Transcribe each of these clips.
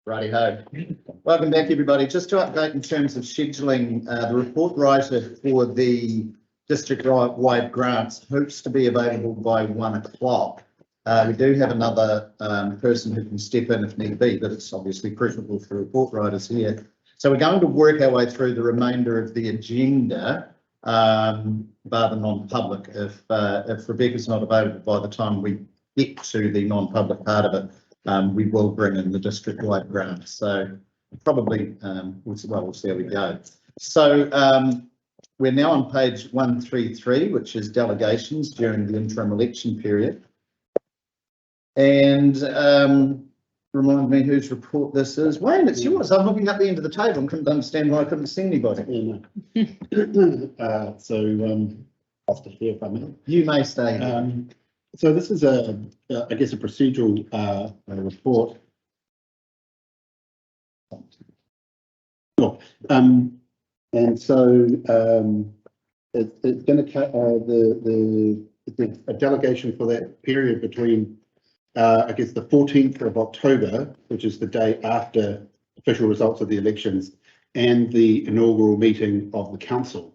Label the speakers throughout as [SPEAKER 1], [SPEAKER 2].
[SPEAKER 1] Righty-ho. Welcome back, everybody. Just to update in terms of scheduling, the report writer for the district-wide grants hopes to be available by 1 o'clock. We do have another person who can step in if need be, but it's obviously preferable for report writers here. So we're going to work our way through the remainder of the agenda, bar the non-public. If Rebecca's not available by the time we get to the non-public part of it, we will bring in the district-wide grants. So probably, we'll see how we go. So we're now on page 133, which is delegations during the interim election period. And remind me whose report this is. Wayne, it's yours. I'm looking at the end of the table and couldn't understand why I couldn't see anybody.
[SPEAKER 2] I'll stay here if I may.
[SPEAKER 1] You may stay.
[SPEAKER 2] So this is I guess a procedural report. Sure. And so it's going to a delegation for that period between I guess the 14th of October, which is the day after official results of the elections, and the inaugural meeting of the council.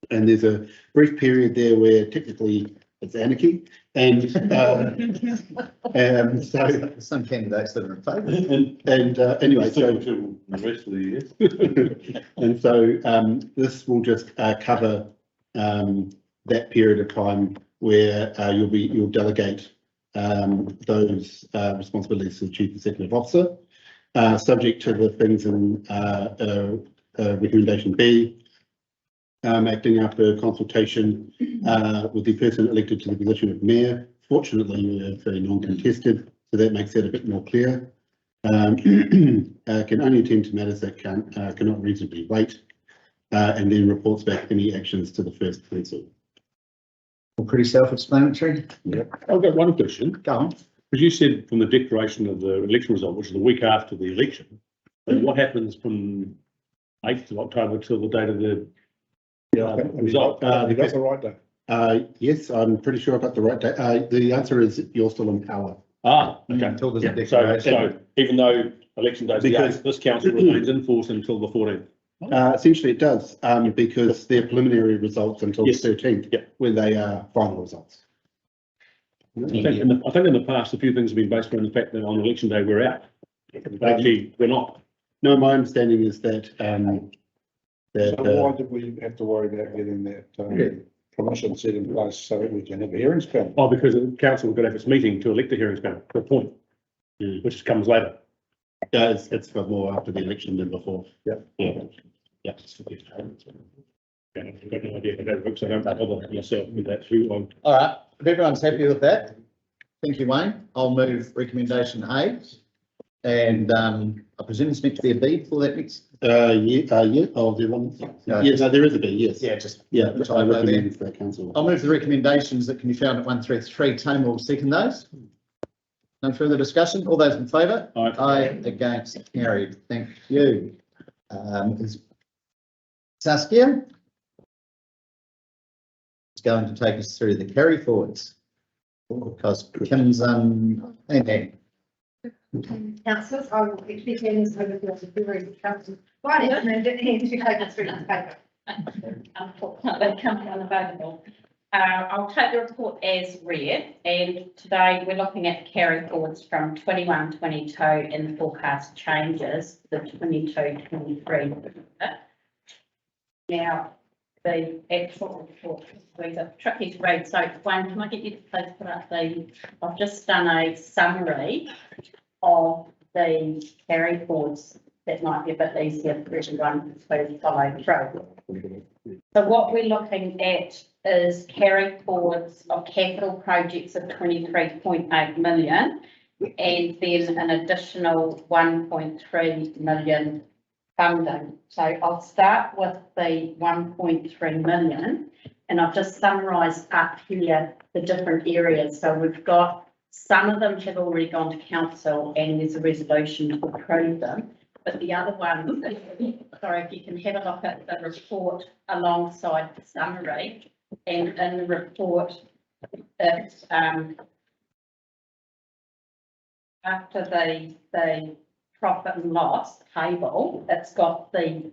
[SPEAKER 2] And there's a brief period there where technically it's anarchy, and so
[SPEAKER 1] some candidates that are in favour.
[SPEAKER 2] And anyway, so
[SPEAKER 3] the rest of the year.
[SPEAKER 2] and so this will just cover that period of time where you'll delegate those responsibilities to the Chief Executive Officer, subject to the things in recommendation B. Acting after consultation with the person elected to the position of mayor. Fortunately, we're very non-contested, so that makes it a bit more clear. Can only attend to matters that cannot reasonably wait, and then reports back any actions to the First Council.
[SPEAKER 1] Pretty self-explanatory.
[SPEAKER 3] Yeah. I've got one question.
[SPEAKER 1] Go on.
[SPEAKER 3] Because you said from the declaration of the election result, which is the week after the election, and what happens from 8th of October till the date of the result?
[SPEAKER 4] You got the right day.
[SPEAKER 2] Yes, I'm pretty sure I got the right day. The answer is you're still in power.
[SPEAKER 3] Ah, okay.
[SPEAKER 1] Until there's a
[SPEAKER 3] So,
[SPEAKER 1] declaration.
[SPEAKER 3] even though election day is the 8th, this council remains in force until the 14th.
[SPEAKER 2] Essentially it does, because they're preliminary results until
[SPEAKER 3] Yes.
[SPEAKER 2] the 13th,
[SPEAKER 3] Yeah.
[SPEAKER 2] when they are final results.
[SPEAKER 3] I think in the past, a few things have been based on the fact that on election day we're out. Actually, we're not.
[SPEAKER 2] No, my understanding is that
[SPEAKER 4] So why did we have to worry about getting that commission set in place so that we can have a hearings panel?
[SPEAKER 3] Oh, because the council got to have its meeting to elect the hearings panel, to appoint, which comes later.
[SPEAKER 2] it's got more after the election than before.
[SPEAKER 4] Yeah.
[SPEAKER 3] Yeah. I've got no idea how that works. I don't bother myself with that too long.
[SPEAKER 1] All right. If everyone's happy with that, thank you, Wayne. I'll move recommendation A. And I presume it's meant to be a B for that next.
[SPEAKER 2] Yeah. Oh, there one.
[SPEAKER 1] No.
[SPEAKER 2] Yes, no, there is a B. Yes.
[SPEAKER 1] Yeah, just
[SPEAKER 2] Yeah.
[SPEAKER 1] which
[SPEAKER 2] I
[SPEAKER 1] I know
[SPEAKER 2] recommend for that council.
[SPEAKER 1] I'll move the recommendations that can be found at 133. Tony will second those. No further discussion. All those in favour?
[SPEAKER 3] Aye.
[SPEAKER 1] Against, carried. Thank you. Is Saskia is going to take us through the carry forwards because Kim's
[SPEAKER 5] Councillors, I will be taking this over to the council. Right, and then to take us through the paper.
[SPEAKER 6] Unfortunately, company unavailable. I'll take the report as read, and today we're looking at carry forwards from 21-22 and the forecast changes the 22-23. Now, the actual report is tricky to read. So, Wayne, can I get you to please put up I've just done a summary of the carry forwards that might be a bit easier for everyone to follow through. So what we're looking at is carry forwards of capital projects of 23.8 million and then an additional 1.3 million funding. So I'll start with the 1.3 million, and I've just summarised up here the different areas. So we've got some of them have already gone to council and there's a resolution to approve them. But the other ones, sorry, if you can have a look at the report alongside the summary, and in the report, it's after the profit and loss table, it's got the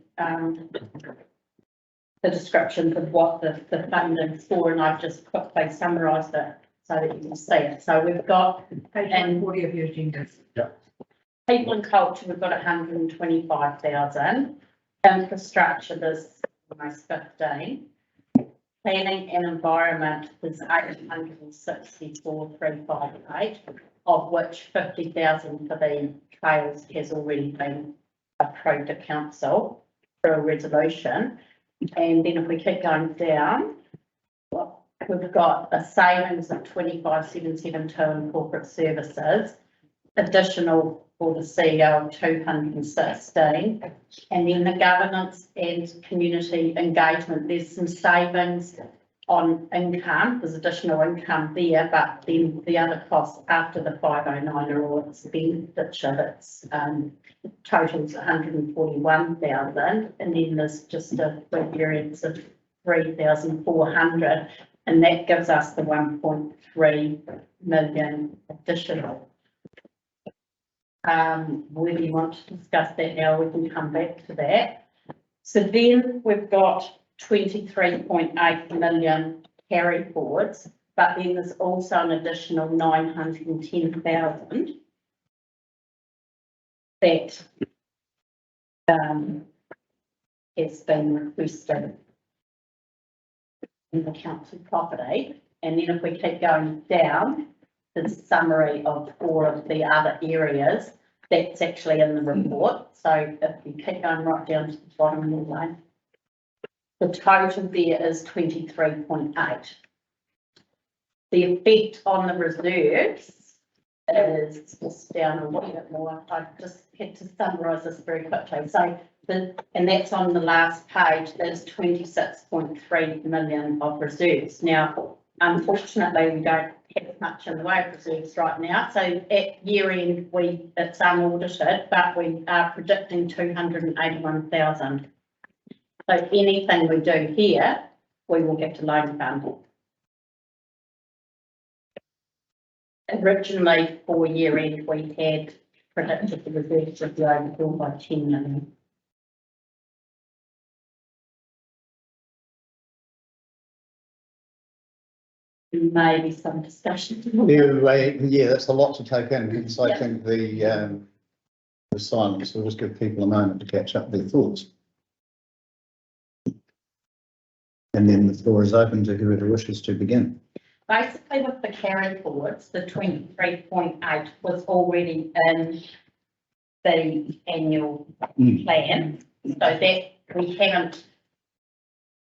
[SPEAKER 6] descriptions of what the funding's for, and I've just quickly summarised it so that you can see it. So we've got
[SPEAKER 5] Page
[SPEAKER 6] And-
[SPEAKER 5] 140 of your agendas.
[SPEAKER 6] people and culture, we've got 125,000. Infrastructure, there's almost 15. Planning and environment is 864,358, of which 50,000 for the trails has already been approved at council for a resolution. And then if we keep going down, we've got a savings of 25,772 in corporate services, additional for the CEO of 216, and then the governance and community engagement, there's some savings on income, there's additional income there, but then the other costs after the 509 are all expenditure, that's totals 141,000, and then there's just a variance of 3,400, and that gives us the 1.3 million additional. Whether you want to discuss that now, we can come back to that. So then we've got 23.8 million carry forwards, but then there's also an additional 910,000 that has been requested in the council property. And then if we keep going down, the summary of all of the other areas, that's actually in the report. So if you keep going right down to the bottom of the line, the total there is 23.8. The effect on the reserves is just down a little bit more. I just had to summarise this very quickly. So and that's on the last page, there's 26.3 million of reserves. Now, unfortunately, we don't have much in the way of reserves right now. So at year end, it's unaudited, but we are predicting 281,000. So anything we do here, we will get to loan fund. Originally, for year end, we had predicted the reserves would be overdrawn by 10 million. Maybe some discussion.
[SPEAKER 1] Yeah, that's a lot to take in, hence I
[SPEAKER 6] Yeah.
[SPEAKER 1] think the silence will just give people a moment to catch up their thoughts. And then the floor is open to whoever wishes to begin.
[SPEAKER 6] Basically, with the carry forwards, the 23.8 was already in the annual plan, so that we haven't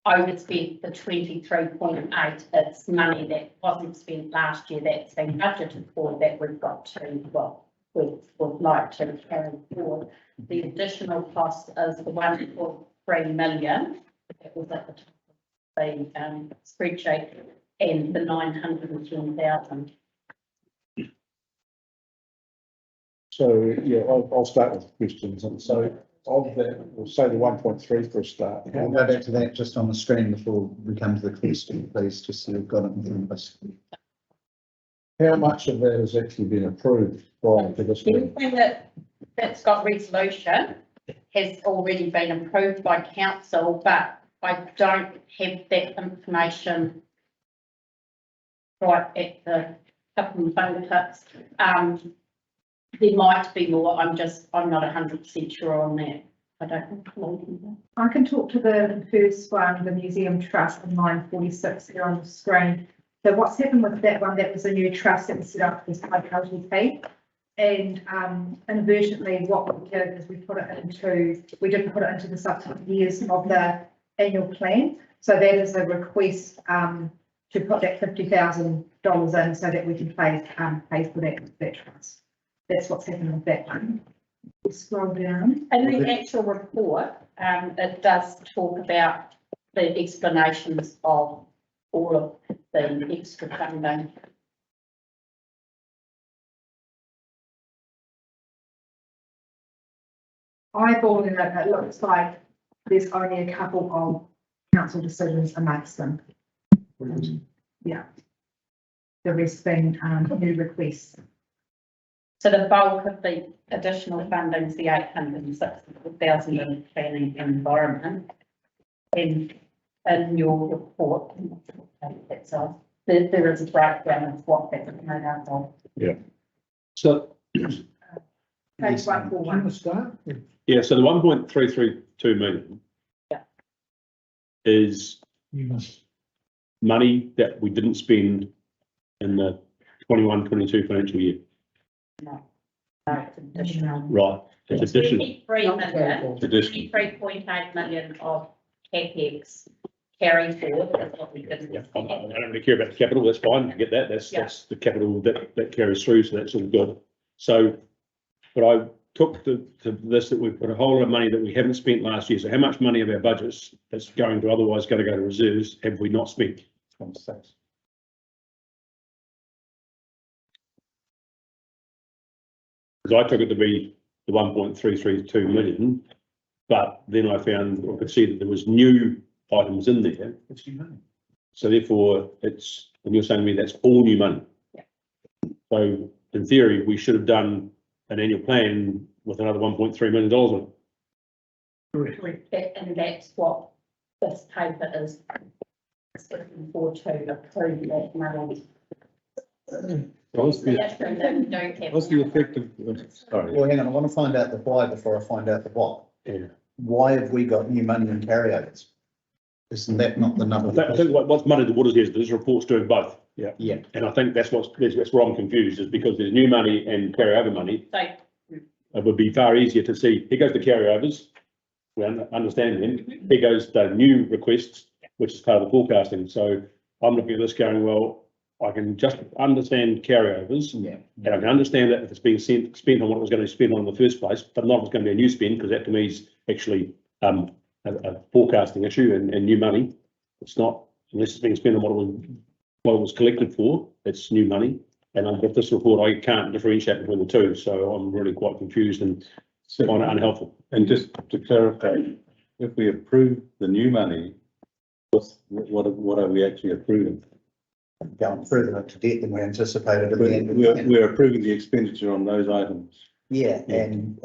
[SPEAKER 6] overspent the 23.8. It's money that wasn't spent last year that's been budgeted for, that we've got to, well, we would like to carry forward. The additional cost is the 1.3 million that was at the top of the spreadsheet, and the 910,000.
[SPEAKER 4] So, yeah, I'll start with questions. And so of that, we'll say the 1.3 for a start.
[SPEAKER 1] We'll go back to that just on the screen before we come to the question, please, just so we've got it in front of us.
[SPEAKER 4] How much of that has actually been approved prior to this meeting?
[SPEAKER 6] Everything that's got resolution has already been approved by council, but I don't have that information right at the tip of my fingertips. There might be more, I'm not 100% sure on that. I don't know.
[SPEAKER 5] I can talk to the first one, the Museum Trust on line 46 here on the screen. So what's happened with that one, that was a new trust that was set up as ILTP. And inadvertently what we did is we didn't put it into the subsequent years of the annual plan. So that is a request to put that $50,000 in so that we can pay for that trust. That's what's happened with that one. We'll scroll down.
[SPEAKER 6] In the actual report, it does talk about the explanations of all of the extra funding.
[SPEAKER 5] Eyeballing it, it looks like there's only a couple of council decisions amongst them. Yeah. The rest being new requests.
[SPEAKER 6] So the bulk of the additional funding is the 860,000 in planning and environment. In your report, that's all. There is a breakdown of what that is made up of.
[SPEAKER 3] So,
[SPEAKER 5] Page 141.
[SPEAKER 3] yeah, so the 1.332 million
[SPEAKER 6] Yeah.
[SPEAKER 3] is money that we didn't spend in the 21-22 financial year.
[SPEAKER 6] No, it's additional.
[SPEAKER 3] Right, it's additional.
[SPEAKER 6] 23.8 million of CapEx carry forward. That's what we didn't
[SPEAKER 3] Yeah, I
[SPEAKER 6] spend.
[SPEAKER 3] don't really care about the capital, that's fine, I get that, that's the capital that carries through, so that's all good. So, but I took to this that we've put a whole lot of money that we haven't spent last year, so how much money of our budgets that's going to otherwise going to go to reserves have we not spent? Because I took it to be the 1.332 million, but then I found, I could see that there was new items in there. So therefore, it's, and you're saying to me that's all new money.
[SPEAKER 6] Yeah.
[SPEAKER 3] So in theory, we should have done an annual plan with another $1.3 million on it.
[SPEAKER 6] And that's what this paper is looking for to approve that money.
[SPEAKER 4] What's the effect of, sorry,
[SPEAKER 1] Well, hang on, I want to find out the why before I find out the what.
[SPEAKER 3] Yeah.
[SPEAKER 1] Why have we got new money in carryovers? Isn't that not the number?
[SPEAKER 3] I think what's muddied the waters here is that this report's doing both.
[SPEAKER 1] Yeah.
[SPEAKER 3] And I think that's that's where I'm confused, is because there's new money and carryover money.
[SPEAKER 6] So
[SPEAKER 3] It would be far easier to see, here goes the carryovers, we understand them, here goes the new requests, which is part of the forecasting. So I'm looking at this going, well, I can just understand carryovers.
[SPEAKER 1] Yeah.
[SPEAKER 3] And I can understand that if it's being spent on what it was going to be spent on in the first place, but not if it's going to be a new spend, because that to me is actually a forecasting issue and new money. It's not, unless it's being spent on what it was collected for, it's new money. And with this report, I can't differentiate between the two, so I'm really quite confused and find it unhelpful.
[SPEAKER 4] and just to clarify, if we approve the new money, what are we actually approving?
[SPEAKER 1] Going further into debt than we anticipated at the end of the year.
[SPEAKER 4] We're approving the expenditure on those items.
[SPEAKER 1] Yeah, and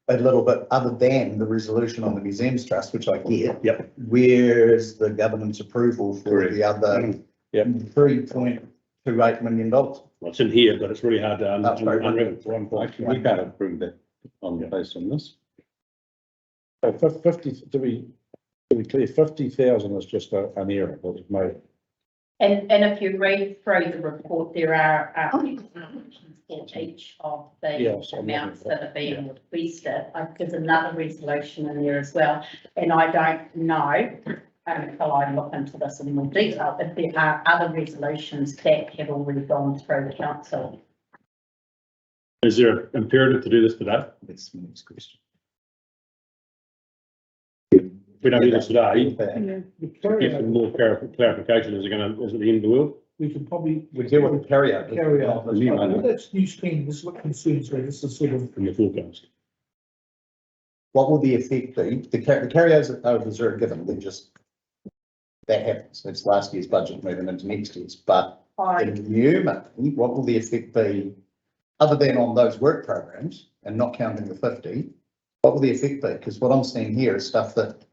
[SPEAKER 1] a little bit, other than the resolution on the Museums Trust, which I get.
[SPEAKER 3] Yep.
[SPEAKER 1] Where's the government's approval for
[SPEAKER 4] Correct.
[SPEAKER 1] the other
[SPEAKER 3] Yep.
[SPEAKER 1] $3.28 million?
[SPEAKER 3] Well, it's in here, but it's really hard to
[SPEAKER 1] That's very
[SPEAKER 3] unravel.
[SPEAKER 4] Actually, we can't approve that based on this.
[SPEAKER 7] So 50, to be clear, 50,000 is just an error that was made.
[SPEAKER 6] And if you read through the report, there are for each of the
[SPEAKER 7] Yes, I'm
[SPEAKER 6] amounts
[SPEAKER 7] looking at
[SPEAKER 6] that are being requested. There's another resolution in there as well, and I don't know until I look into this in more detail if there are other resolutions that have already gone through the council.
[SPEAKER 3] Is there an imperative to do this today?
[SPEAKER 1] That's the next question.
[SPEAKER 3] If we don't do this today,
[SPEAKER 7] The
[SPEAKER 3] get some more clarification, is it the end of the world?
[SPEAKER 7] We could probably
[SPEAKER 1] We deal with the carryover.
[SPEAKER 7] carry out.
[SPEAKER 4] The new money.
[SPEAKER 7] That's new spend, this is what concerns me, this is sort of.
[SPEAKER 3] From your forecast.
[SPEAKER 1] What will the effect be? The carryovers are given, they just, that happens. It's last year's budget moving into next year's, but the new money, what will the effect be? Other than on those work programs and not counting the 50, what will the effect be? Because what I'm seeing here is stuff that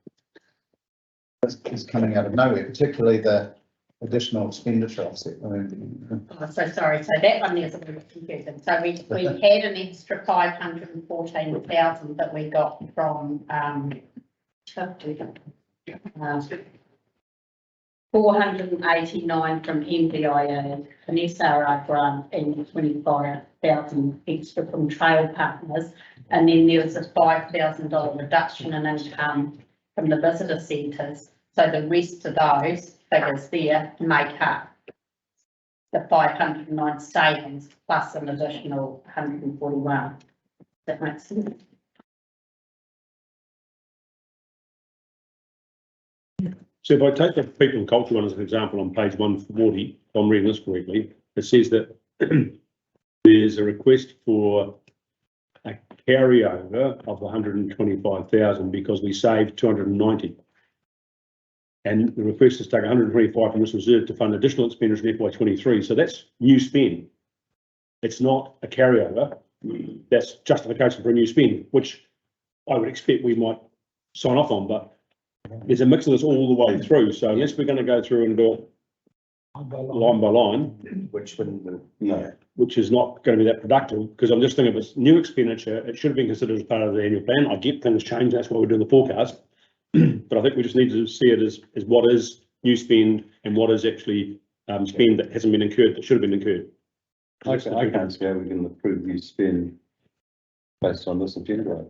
[SPEAKER 1] is coming out of nowhere, particularly the additional expenditure offset. I mean,
[SPEAKER 6] Oh, so sorry, so that one there's a bit of confusion. So we had an extra 514,000 that we got from 489 from MBIA, an SRI grant, and 25,000 extra from Trail Partners. And then there was a $5,000 reduction in income from the visitor centres. So the rest of those figures there make up the 509 savings plus an additional 141. That makes sense.
[SPEAKER 3] So if I take the people and culture one as an example on page 140, if I'm reading this correctly, it says that there's a request for a carryover of 125,000 because we saved 290. And the request is to take 125 from this reserve to fund additional expenditure in FY23. So that's new spend. it's not a carryover, that's justification for a new spend, which I would expect we might sign off on, but there's a mix of this all the way through, so unless we're going to go through and do it line by line,
[SPEAKER 4] Which wouldn't, no.
[SPEAKER 3] which is not going to be that productive, because I'm just thinking if it's new expenditure, it should have been considered as part of the annual plan. I get things change, that's why we're doing the forecast. But I think we just need to see it as what is new spend and what is actually spend that hasn't been incurred, that should have been incurred.
[SPEAKER 8] I can't see how we can approve new spend based on this agenda.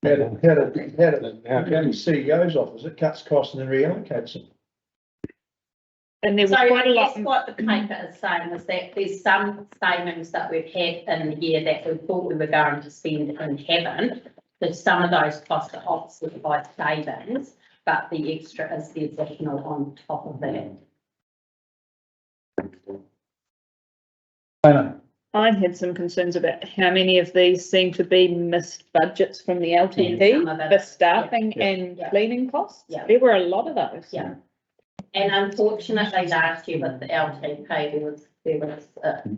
[SPEAKER 7] How can CEO's office, it cuts costs and then reallocates them.
[SPEAKER 9] And there was
[SPEAKER 6] So
[SPEAKER 9] quite a
[SPEAKER 6] I
[SPEAKER 9] lot.
[SPEAKER 6] guess what the paper is saying is that there's some savings that we've had in the year that we thought we were going to spend and haven't. That some of those costs are offset by savings, but the extra is the additional on top of that.
[SPEAKER 9] I had some concerns about how many of these seem to be missed budgets from the
[SPEAKER 6] And some of
[SPEAKER 9] LTP
[SPEAKER 6] it
[SPEAKER 9] for
[SPEAKER 6] is,
[SPEAKER 9] staffing
[SPEAKER 6] yeah,
[SPEAKER 9] and
[SPEAKER 6] yeah.
[SPEAKER 9] cleaning costs.
[SPEAKER 6] Yeah.
[SPEAKER 9] There were a lot of those.
[SPEAKER 6] Yeah. And unfortunately, last year with the LTP, there was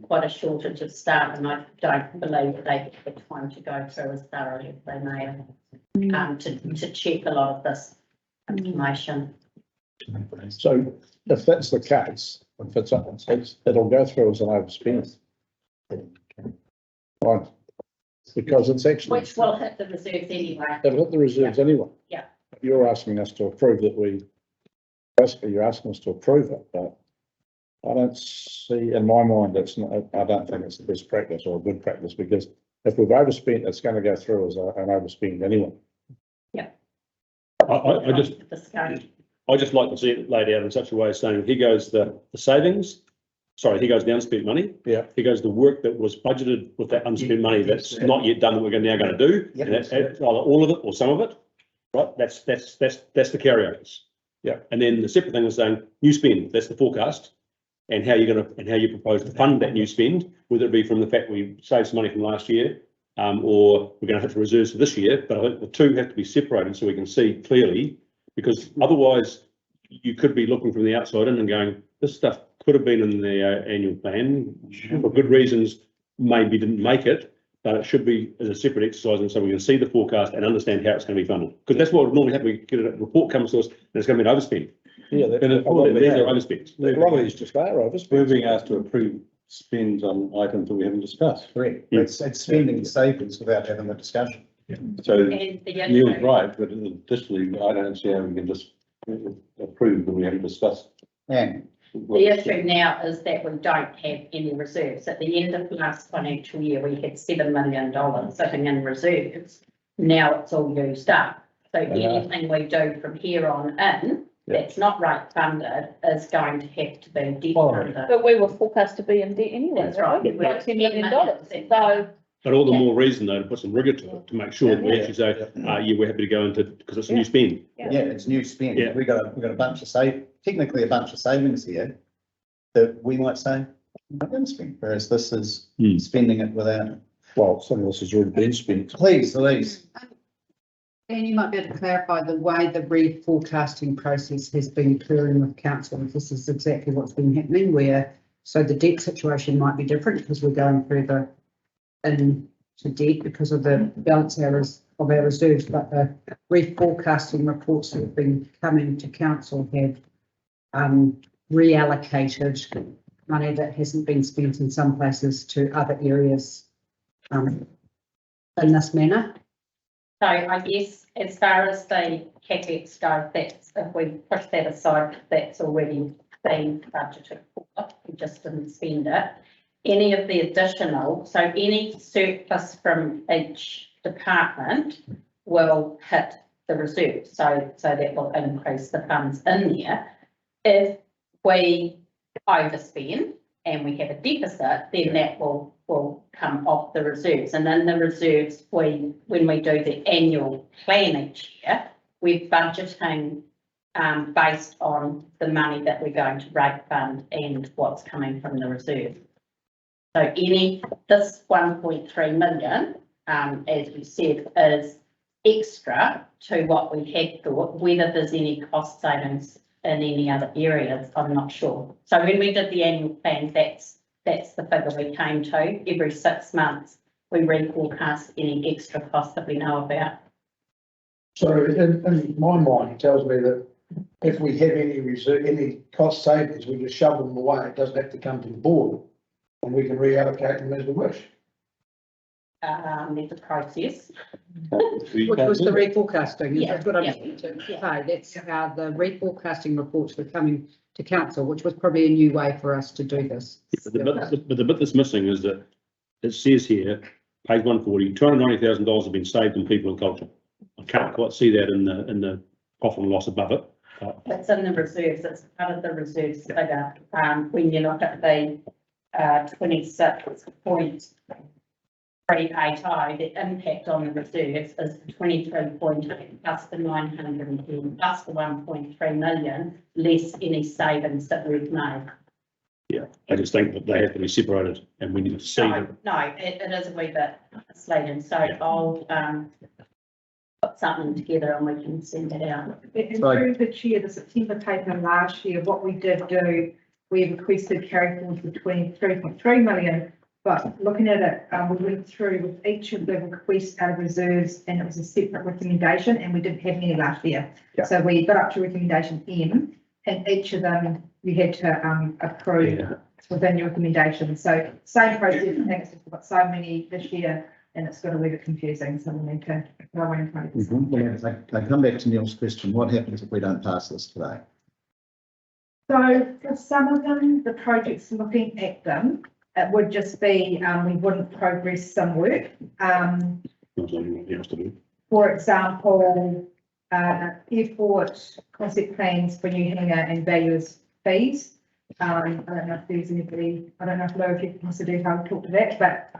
[SPEAKER 6] quite a shortage of staff, and I don't believe that they had the time to go through as thoroughly as they may have, to check a lot of this information.
[SPEAKER 7] So if that's the case, if it'll go through as an overspend. Right, because it's actually,
[SPEAKER 6] Which will hit the reserves anyway.
[SPEAKER 7] they've got the reserves anyway.
[SPEAKER 6] Yeah.
[SPEAKER 7] You're asking us to approve that basically you're asking us to approve it, but I don't see, in my mind, it's not, I don't think it's the best practice or a good practice, because if we've overspent, it's going to go through as an overspend anyway.
[SPEAKER 3] I just like to see it laid out in such a way saying, here goes the savings, sorry, here goes the unspent money.
[SPEAKER 7] Yeah.
[SPEAKER 3] Here goes the work that was budgeted with that unspent money that's not yet done that we're now going to do.
[SPEAKER 1] Yeah.
[SPEAKER 3] And that's either all of it or some of it, right? That's the carryovers.
[SPEAKER 7] Yeah.
[SPEAKER 3] And then the separate thing is saying new spend, that's the forecast. And how you propose to fund that new spend, whether it be from the fact we saved some money from last year, or we're going to hit the reserves for this year. But I think the two have to be separated so we can see clearly, because otherwise you could be looking from the outside in and going, this stuff could have been in the annual plan for good reasons, maybe didn't make it, but it should be as a separate exercise, and so we can see the forecast and understand how it's going to be funded. Because that's what would normally happen. We get a report comes to us and it's going to be an overspend.
[SPEAKER 7] Yeah,
[SPEAKER 3] And a lot of these are overspent.
[SPEAKER 7] a lot of these just are overspend.
[SPEAKER 8] We're being asked to approve spends on items that we haven't discussed.
[SPEAKER 1] Correct. It's spending savings without having the discussion.
[SPEAKER 8] So
[SPEAKER 6] And the
[SPEAKER 8] Neil's
[SPEAKER 6] issue,
[SPEAKER 8] right, but additionally, I don't see how we can just approve that we haven't discussed.
[SPEAKER 1] And
[SPEAKER 6] the issue now is that we don't have any reserves. At the end of last financial year, we had $7 million sitting in reserves. Now it's all used up. So anything we do from here on in, that's not right funded, is going to have to be debt funded.
[SPEAKER 9] But we were forecast to be in debt anyway,
[SPEAKER 6] That's
[SPEAKER 9] right?
[SPEAKER 6] right.
[SPEAKER 9] Like $10 million. So
[SPEAKER 3] But all the more reason though to put some rigor to it, to make sure that we actually say, yeah, we're happy to go into, because it's a new spend.
[SPEAKER 1] yeah, it's new spend.
[SPEAKER 3] Yeah.
[SPEAKER 1] We got a bunch of technically a bunch of savings here that we might say, we're not going to spend, whereas this is spending it without.
[SPEAKER 7] Well, some of this has already been spent.
[SPEAKER 1] Please, Elise.
[SPEAKER 10] And you might be able to clarify the way the reforecasting process has been occurring with council. This is exactly what's been happening where, so the debt situation might be different because we're going further into debt because of the balance errors of our reserves, but the reforecasting reports that have been coming to council have reallocated money that hasn't been spent in some places to other areas in this manner.
[SPEAKER 6] So I guess as far as the CapEx goes, that's, if we push that aside, that's already been budgeted for, we just didn't spend it. Any of the additional, so any surplus from each department will hit the reserve, so that will increase the funds in there. If we overspend and we have a deficit, then that will come off the reserves. And in the reserves, when we do the annual plan each year, we're budgeting based on the money that we're going to rate fund and what's coming from the reserve. So this 1.3 million, as we said, is extra to what we had thought. Whether there's any cost savings in any other areas, I'm not sure. So when we did the annual plan, that's the figure we came to. Every 6 months, we reforecast any extra costs that we know about.
[SPEAKER 4] So in my mind, it tells me that if we have any reserve, any cost savings, we just shove them away. It doesn't have to come to the board and we can reallocate them as we wish.
[SPEAKER 6] There's a process.
[SPEAKER 10] Which was the reforecasting,
[SPEAKER 6] Yeah,
[SPEAKER 10] that's what I'm
[SPEAKER 6] yeah,
[SPEAKER 10] saying to
[SPEAKER 6] yeah.
[SPEAKER 10] say, that's how the reforecasting reports were coming to council, which was probably a new way for us to do this.
[SPEAKER 3] But the bit that's missing is that it says here, page 140, $290,000 have been saved in people and culture. I can't quite see that in the profit and loss above it.
[SPEAKER 6] It's in the reserves, it's part of the reserves figure. When you look at the 26.380, the impact on the reserves is 23.8 plus the 910 plus the 1.3 million, less any savings that we've made.
[SPEAKER 3] Yeah, I just think that they have to be separated and we need to see them.
[SPEAKER 6] No, it is a wee bit misleading, so I'll put something together and we can send it out.
[SPEAKER 5] And through the chair, the September paper last year, what we did do, we requested carry forward for 23.3 million, but looking at it, we went through with each of the requests out of reserves and it was a separate recommendation and we didn't have any last year.
[SPEAKER 4] Yeah.
[SPEAKER 5] So we got up to recommendation M and each of them we had to approve within your recommendation. So same process, I think it's just got so many this year and it's got a wee bit confusing, so we need to go away and try to.
[SPEAKER 1] I come back to Neil's question, what happens if we don't pass this today?
[SPEAKER 5] So for some of them, the projects looking at them, it would just be, we wouldn't progress some work. For example, airport concept plans for new hangar and valuers fees. I don't know if there's anybody, I don't know if Lou, if you can consider how to talk to that, but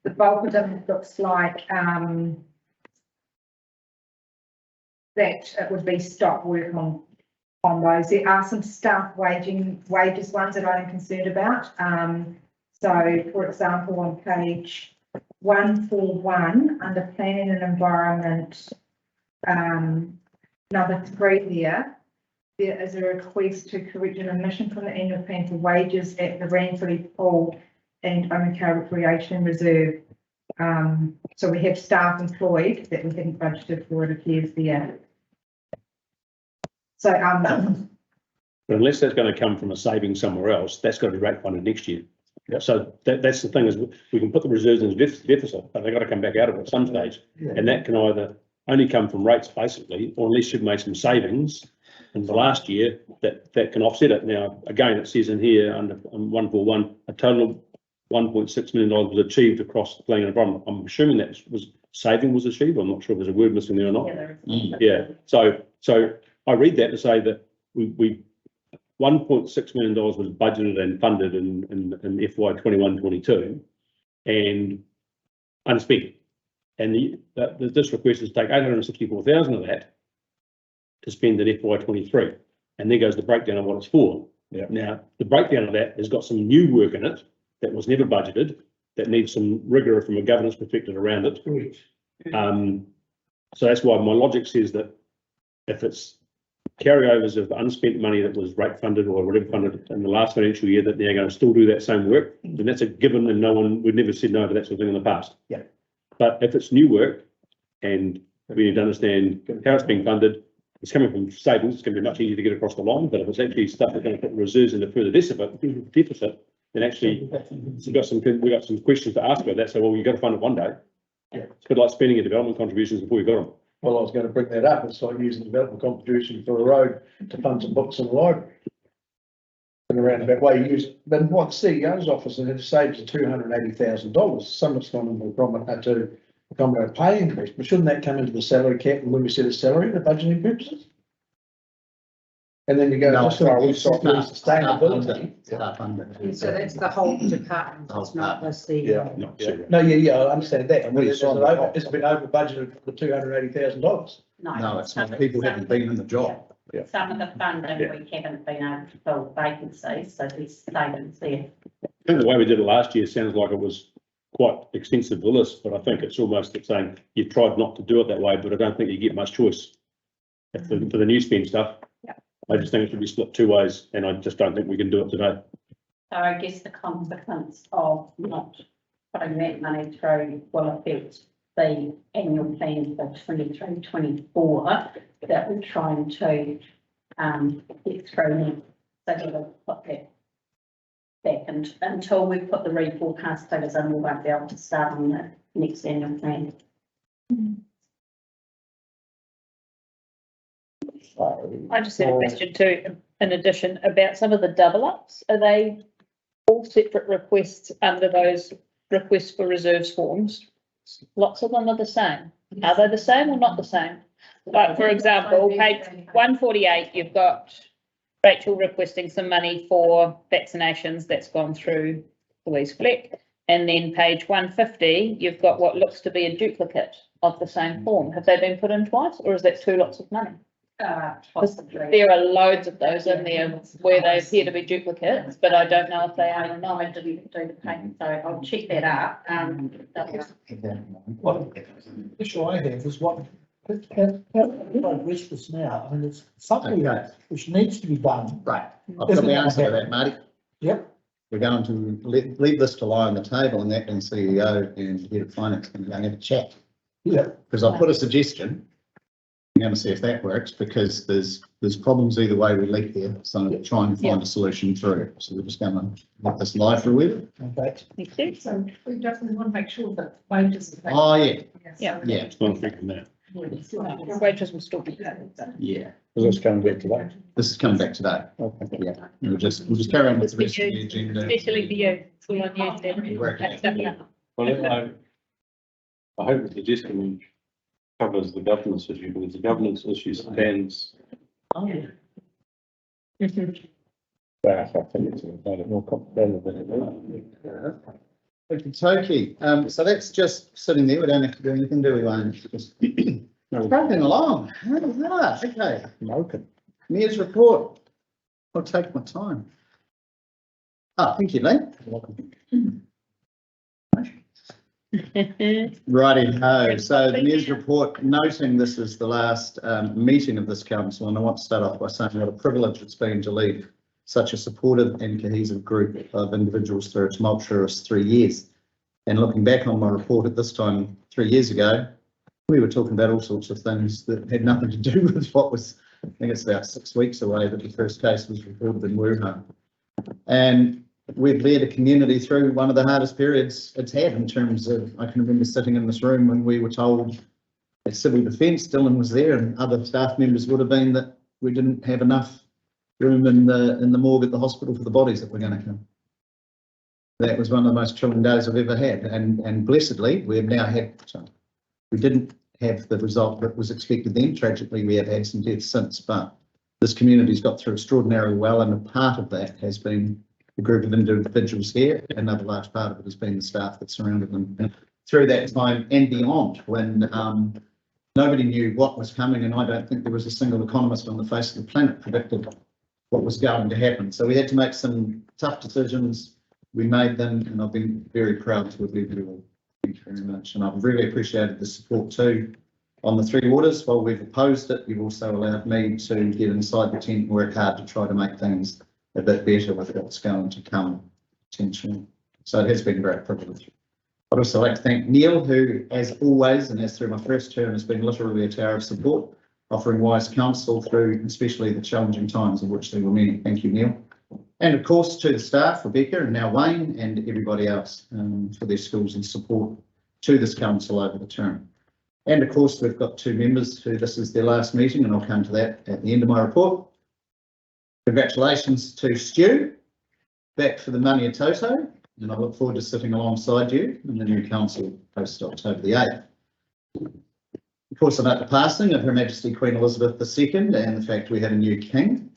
[SPEAKER 5] the bulk of them looks like that it would be stop work on those. There are some staff wages ones that I'm concerned about. So for example, on page 141 under planning and environment, number 3 there is a request to correct an omission from the annual plan for wages at the Ranfurly Pool and Omakau Recreation Reserve. So we have staff employed that we hadn't budgeted for, it appears there. So
[SPEAKER 3] But unless that's going to come from a saving somewhere else, that's got to be rate funded next year.
[SPEAKER 4] Yep.
[SPEAKER 3] So that's the thing, is we can put the reserves in deficit, but they've got to come back out of it at some stage. And that can either only come from rates basically, or unless you've made some savings in the last year that can offset it. Now, again, it says in here under 141, a total of $1.6 million was achieved across the planning and environment. I'm assuming that saving was achieved. I'm not sure if there's a word missing there or not. Yeah. So I read that to say that we $1.6 million was budgeted and funded in FY 21-22 and unspent. And this request is to take 864,000 of that to spend in FY 23. And there goes the breakdown of what it's for.
[SPEAKER 4] Yeah.
[SPEAKER 3] Now, the breakdown of that has got some new work in it that was never budgeted, that needs some rigor from a governance perspective around it. So that's why my logic says that if it's carryovers of unspent money that was rate funded or whatever funded in the last financial year, that they're going to still do that same work, then that's a given and no one would never said no to that sort of thing in the past.
[SPEAKER 1] Yeah.
[SPEAKER 3] But if it's new work and we need to understand how it's being funded, it's coming from savings, it's going to be much easier to get across the line. But if it's actually stuff that's going to put reserves into further deficit, then actually we've got some questions to ask about that. So, well, you've got to fund it one day.
[SPEAKER 4] Yeah.
[SPEAKER 3] It's a bit like spending your development contributions before you got them.
[SPEAKER 4] Well, I was going to bring that up. It's like using development contribution for a road to fund some books in the library. In a roundabout way, you use, but what CEO's office and it saves $280,000. Some of it's gone to accommodate pay increase, but shouldn't that come into the salary cap when we set a salary for budgeting purposes? And then you go, just so we start doing sustainability.
[SPEAKER 10] So that's the whole department, it's not the CEO.
[SPEAKER 4] No, I understand that. It's been over budgeted for $280,000.
[SPEAKER 1] No, it's not, people haven't been in the job.
[SPEAKER 6] Some of the funding, we haven't been able to fill vacancies, so there's savings there.
[SPEAKER 3] The way we did it last year sounds like it was quite extensive the list, but I think it's almost like saying you've tried not to do it that way, but I don't think you get much choice for the new spend stuff. I just think it should be split two ways, and I just don't think we can do it today.
[SPEAKER 6] So I guess the consequence of not putting that money through will affect the annual plan for 23-24 that we're trying to get through now. So we'll put that back, and until we put the reforecast figures in, we won't be able to start on the next annual plan.
[SPEAKER 9] I just have a question too, in addition, about some of the double ups. Are they all separate requests under those requests for reserves forms? Lots of them are the same. Are they the same or not the same? Like, for example, page 148, you've got Rachel requesting some money for vaccinations. That's gone through Louise Fleck. And then page 150, you've got what looks to be a duplicate of the same form. Have they been put in twice, or is that two lots of money?
[SPEAKER 6] Possibly.
[SPEAKER 9] There are loads of those in there where they appear to be duplicates, but I don't know if they are or
[SPEAKER 6] I
[SPEAKER 9] not.
[SPEAKER 6] didn't do the payment, so I'll check that out.
[SPEAKER 11] The issue I have is what, I address this now, I mean, it's something which needs to be done.
[SPEAKER 1] Right, I've got the answer to that, Marty.
[SPEAKER 11] Yep.
[SPEAKER 1] We're going to leave this to lie on the table, and that and CEO and head of finance can go and have a chat.
[SPEAKER 11] Yeah.
[SPEAKER 1] Because I put a suggestion. I'm going to see if that works, because there's problems either way we leave here, so try and find a solution through. So we're just going to let this lie for a week.
[SPEAKER 11] Okay.
[SPEAKER 9] Thank you.
[SPEAKER 5] So we just want to make sure that wages.
[SPEAKER 1] Oh, yeah,
[SPEAKER 9] Yeah.
[SPEAKER 1] yeah,
[SPEAKER 3] It's not thinking that.
[SPEAKER 9] Wages will still be paid.
[SPEAKER 1] yeah.
[SPEAKER 7] Is this coming back today?
[SPEAKER 1] This is coming back today.
[SPEAKER 7] Okay.
[SPEAKER 1] Yeah, we'll just carry on with the rest of the agenda.
[SPEAKER 9] Especially for you. It's all on you, Stephen.
[SPEAKER 8] Well, I hope the suggestion covers the governance issue, because the governance issue stands.
[SPEAKER 7] But I think it's made it more complicated than it is.
[SPEAKER 1] Okay, so that's just sitting there. We don't have to do anything, do we, Wayne? Just Trucking along. Okay,
[SPEAKER 7] Smoking.
[SPEAKER 1] Mayor's report. I'll take my time. Ah, thank you, Lee. Righty ho. So the Mayor's report, noting this is the last meeting of this council, and I want to start off by saying what a privilege it's been to lead such a supportive and cohesive group of individuals through a tumultuous 3 years. And looking back on my report at this time 3 years ago, we were talking about all sorts of things that had nothing to do with what was, I think it's about 6 weeks away that the first case was reported in Wuhan. And we've led a community through one of the hardest periods it's had in terms of, I can remember sitting in this room when we were told at Civil Defence, Dylan was there and other staff members would have been, that we didn't have enough room in the morgue at the hospital for the bodies that were going to come. That was one of the most chilling days I've ever had, and blessedly we have now had, so we didn't have the result that was expected then. Tragically, we have had some deaths since, but this community's got through extraordinarily well, and a part of that has been the group of individuals here. Another large part of it has been the staff that surrounded them. And through that time and beyond, when nobody knew what was coming, and I don't think there was a single economist on the face of the planet predicted what was going to happen. So we had to make some tough decisions. We made them, and I've been very proud to have led you all. Thank you very much. And I've really appreciated the support too on the Three Waters. While we've opposed it, you've also allowed me to get inside the tent and work hard to try to make things a bit better with what's going to come potentially. So it has been a great privilege. I'd also like to thank Neil, who, as always, and as through my first term, has been literally a tower of support, offering wise counsel through especially the challenging times, of which there were many. Thank you, Neil. And of course to the staff, Rebecca and now Wayne, and everybody else for their skills and support to this council over the term. And of course, we've got two members who this is their last meeting, and I'll come to that at the end of my report. Congratulations to Stu, back for the Mania Toto, and I look forward to sitting alongside you in the new council post October the 8th. Of course, I note the passing of Her Majesty Queen Elizabeth II and the fact we had a new king.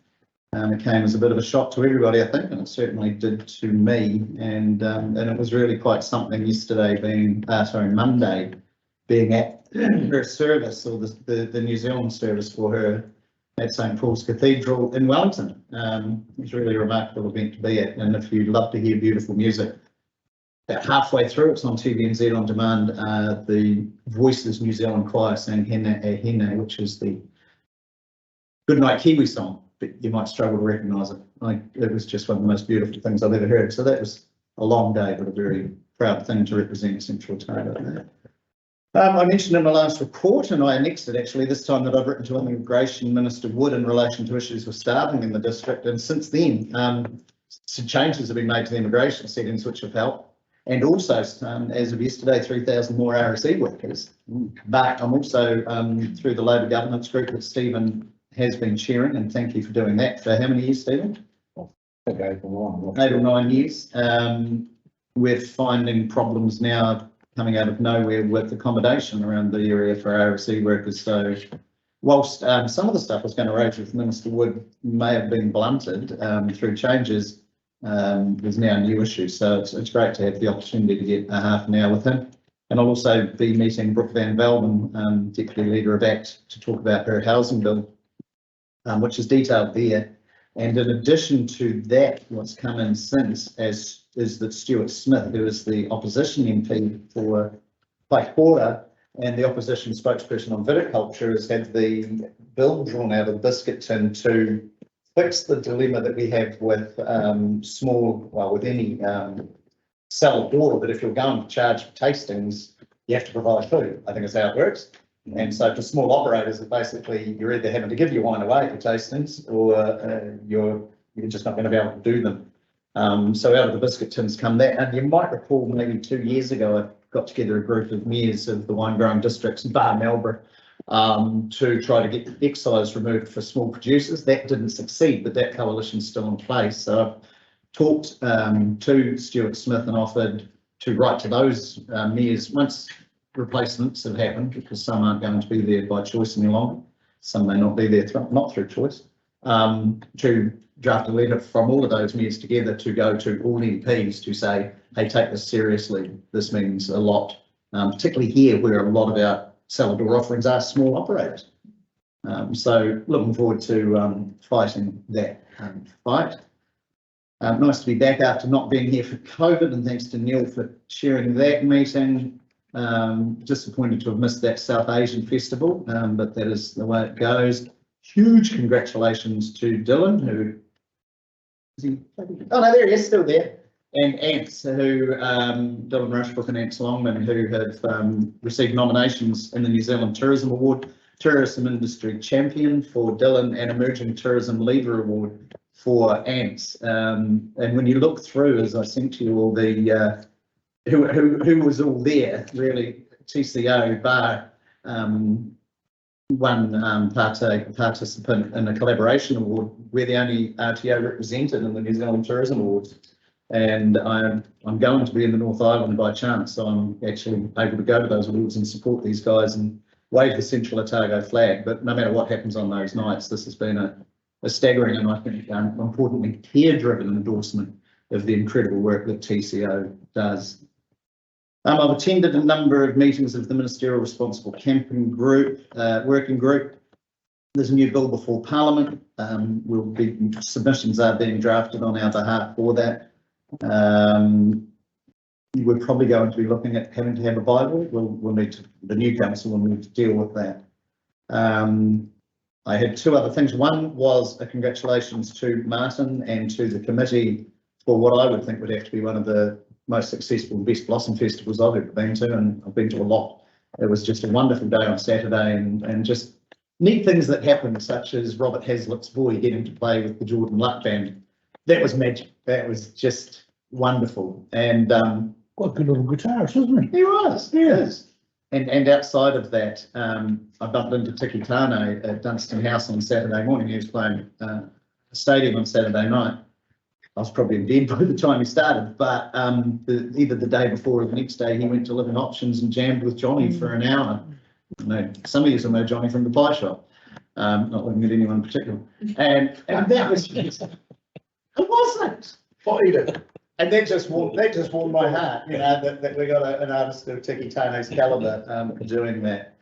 [SPEAKER 1] It came as a bit of a shock to everybody, I think, and it certainly did to me. And it was really quite something yesterday being, Monday, being at her service, or the New Zealand service for her at St Paul's Cathedral in Wellington. It was really a remarkable event to be at, and if you'd love to hear beautiful music, about halfway through, it's on TVNZ on demand, the Voices New Zealand Choir sang Hena e Hena, which is the Goodnight Kiwi song. but you might struggle to recognise it. It was just one of the most beautiful things I've ever heard. So that was a long day, but a very proud thing to represent Central Otago. I mentioned in my last report, and I annexed it actually this time, that I've written to Immigration Minister Wood in relation to issues with staffing in the district. And since then, some changes have been made to the immigration settings which have helped. And also, as of yesterday, 3,000 more RSE workers. But I'm also through the Labor governance group that Stephen has been chairing, and thank you for doing that. For how many years, Stephen? 8 or 9 years. We're finding problems now coming out of nowhere with accommodation around the area for RSE workers. So whilst some of the stuff I was going to raise with Minister Wood may have been blunted through changes, there's now a new issue. So it's great to have the opportunity to get a half an hour with him. And I'll also be meeting Brooke Van Velden, Deputy Leader of ACT, to talk about her housing bill, which is detailed there. And in addition to that, what's come in since is that Stuart Smith, who is the opposition MP for Paikora and the opposition spokesperson on viticulture, has had the bill drawn out of the biscuit tin to fix the dilemma that we have with with any cellar door, that if you're going to charge for tastings, you have to provide food. I think is how it works. And so for small operators, it basically you're either having to give your wine away for tastings, or you're just not going to be able to do them. So out of the biscuit tins come that. And you might recall maybe 2 years ago, I got together a group of mayors of the wine growing districts, bar Melbourne, to try to get excise removed for small producers. That didn't succeed, but that coalition's still in place. So I've talked to Stuart Smith and offered to write to those mayors once replacements have happened, because some aren't going to be there by choice any longer. Some may not be there not through choice. To draft a letter from all of those mayors together to go to all MPs to say, hey, take this seriously. This means a lot, particularly here where a lot of our cellar door offerings are small operators. So looking forward to fighting that fight. Nice to be back after not being here for COVID, and thanks to Neil for chairing that meeting. Disappointed to have missed that South Asian festival, but that is the way it goes. Huge congratulations to Dylan, who is he? Oh no, there he is, still there. And Ants, who Dylan Rushbrook and Ants Longman, who have received nominations in the New Zealand Tourism Award, Tourism Industry Champion for Dylan, and Emerging Tourism Leader Award for Ants. And when you look through, as I sent to you all the who was all there, really, TCO bar one participant in a collaboration award. We're the only RTO represented in the New Zealand Tourism Awards, and I'm going to be in the North Island by chance, so I'm actually able to go to those awards and support these guys and wave the Central Otago flag. But no matter what happens on those nights, this has been a staggering and I think importantly peer-driven endorsement of the incredible work that TCO does. I've attended a number of meetings of the Ministerial Responsible Camping Group, Working Group. There's a new bill before Parliament. Submissions are being drafted on our behalf for that. We're probably going to be looking at having to have a Bible. We'll need to, the new council will need to deal with that. I had two other things. One was a congratulations to Martin and to the committee for what I would think would have to be one of the most successful Best Blossom Festivals I've ever been to, and I've been to a lot. It was just a wonderful day on Saturday, and just neat things that happened, such as Robert Hazlitt's boy getting to play with the Jordan Luck Band. That was magic. That was just wonderful. And
[SPEAKER 11] What a good little guitarist, isn't he?
[SPEAKER 1] he was, he is. And outside of that, I bumped into Tiki Tane at Dunstan House on Saturday morning. He was playing a stadium on Saturday night. I was probably in bed by the time he started, but either the day before or the next day, he went to Living Options and jammed with Johnny for an hour. I know some of you will know Johnny from the pie shop, not looking at anyone in particular. And that was, it wasn't. And that just warmed my heart, you know, that we got an artist of Tiki Tane's calibre doing that.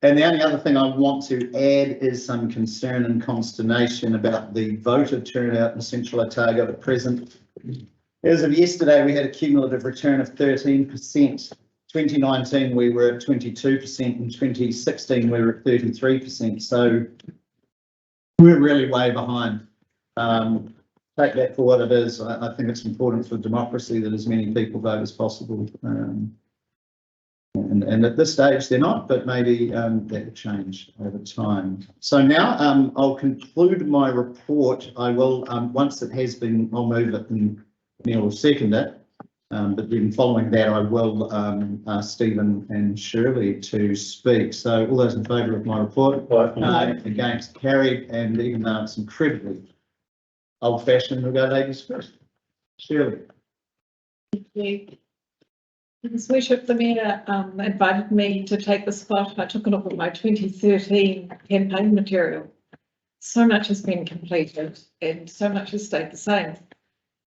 [SPEAKER 1] And the only other thing I want to add is some concern and consternation about the voter turnout in Central Otago at present. As of yesterday, we had a cumulative return of 13%. 2019, we were at 22%. In 2016, we were at 33%. So we're really way behind. Take that for what it is. I think it's important for democracy that as many people vote as possible. And at this stage they're not, but maybe that will change over time. So now I'll conclude my report. I will, once it has been, I'll move it and Neil will second it. But then following that, I will ask Stephen and Shirley to speak. So all those in favour of my report, against, carried, and even though it's incredibly old-fashioned, we'll go ladies first. Shirley.
[SPEAKER 12] Thank you. His Worship, the Mayor invited me to take the spot. I took a look at my 2013 campaign material. So much has been completed and so much has stayed the same.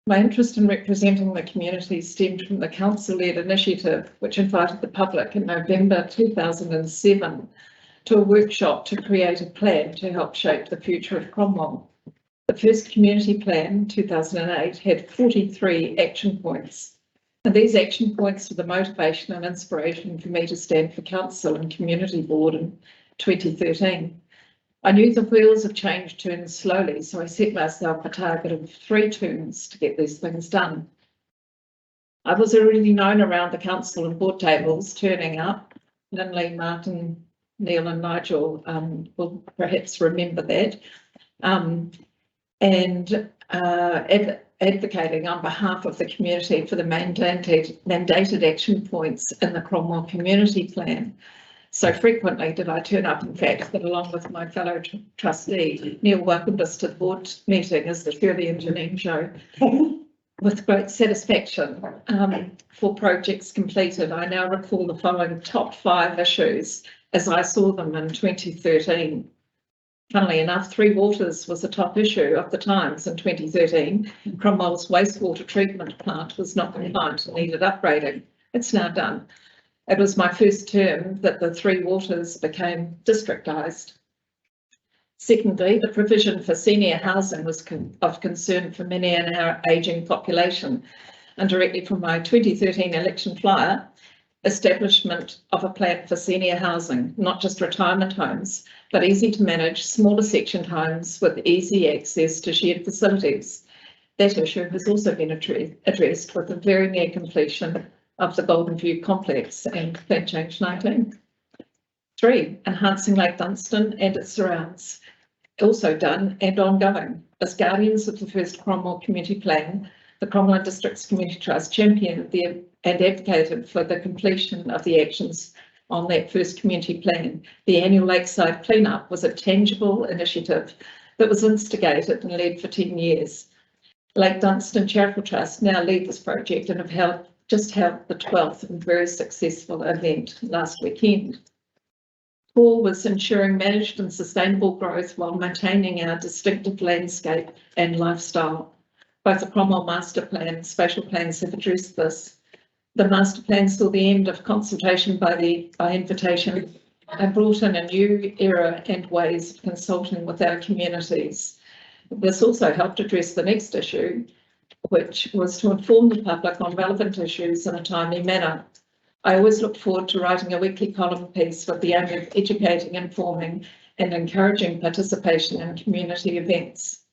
[SPEAKER 12] My interest in representing the community stemmed from the council-led initiative, which invited the public in November 2007 to a workshop to create a plan to help shape the future of Cromwell. The first community plan, 2008, had 43 action points. And these action points were the motivation and inspiration for me to stand for council and community board in 2013. I knew the wheels of change turned slowly, so I set myself a target of 3 terms to get these things done. I was already known around the council and board tables, turning up. Lindley, Martin, Neil and Nigel will perhaps remember that. Advocating on behalf of the community for the mandated action points in the Cromwell Community Plan. So frequently did I turn up, in fact, that along with my fellow trustee, Neil welcomed us to the board meeting as the Shirley and Janine show with great satisfaction for projects completed. I now recall the following top 5 issues as I saw them in 2013. Funnily enough, Three Waters was a top issue of the Times in 2013. Cromwell's wastewater treatment plant was not compliant and needed upgrading. It's now done. It was my first term that the Three Waters became districtised. Secondly, the provision for senior housing was of concern for many in our ageing population, and directly from my 2013 election flyer, establishment of a plan for senior housing, not just retirement homes, but easy to manage, smaller sectioned homes with easy access to shared facilities. That issue has also been addressed with the very near completion of the Golden View complex and Plan Change 19. 3, enhancing Lake Dunstan and its surrounds, also done and ongoing. As guardians of the first Cromwell Community Plan, the Cromwell District's Community Trust championed and advocated for the completion of the actions on that first community plan. The annual Lakeside cleanup was a tangible initiative that was instigated and led for 10 years. Lake Dunstan Charitable Trust now lead this project and have just held the 12th and very successful event last weekend. 4 was ensuring managed and sustainable growth while maintaining our distinctive landscape and lifestyle. Both the Cromwell Master Plan and Spatial Plans have addressed this. The Master Plan saw the end of consultation by invitation and brought in a new era and ways of consulting with our communities. This also helped address the next issue, which was to inform the public on relevant issues in a timely manner. I always look forward to writing a weekly column piece with the aim of educating, informing and encouraging participation in community events.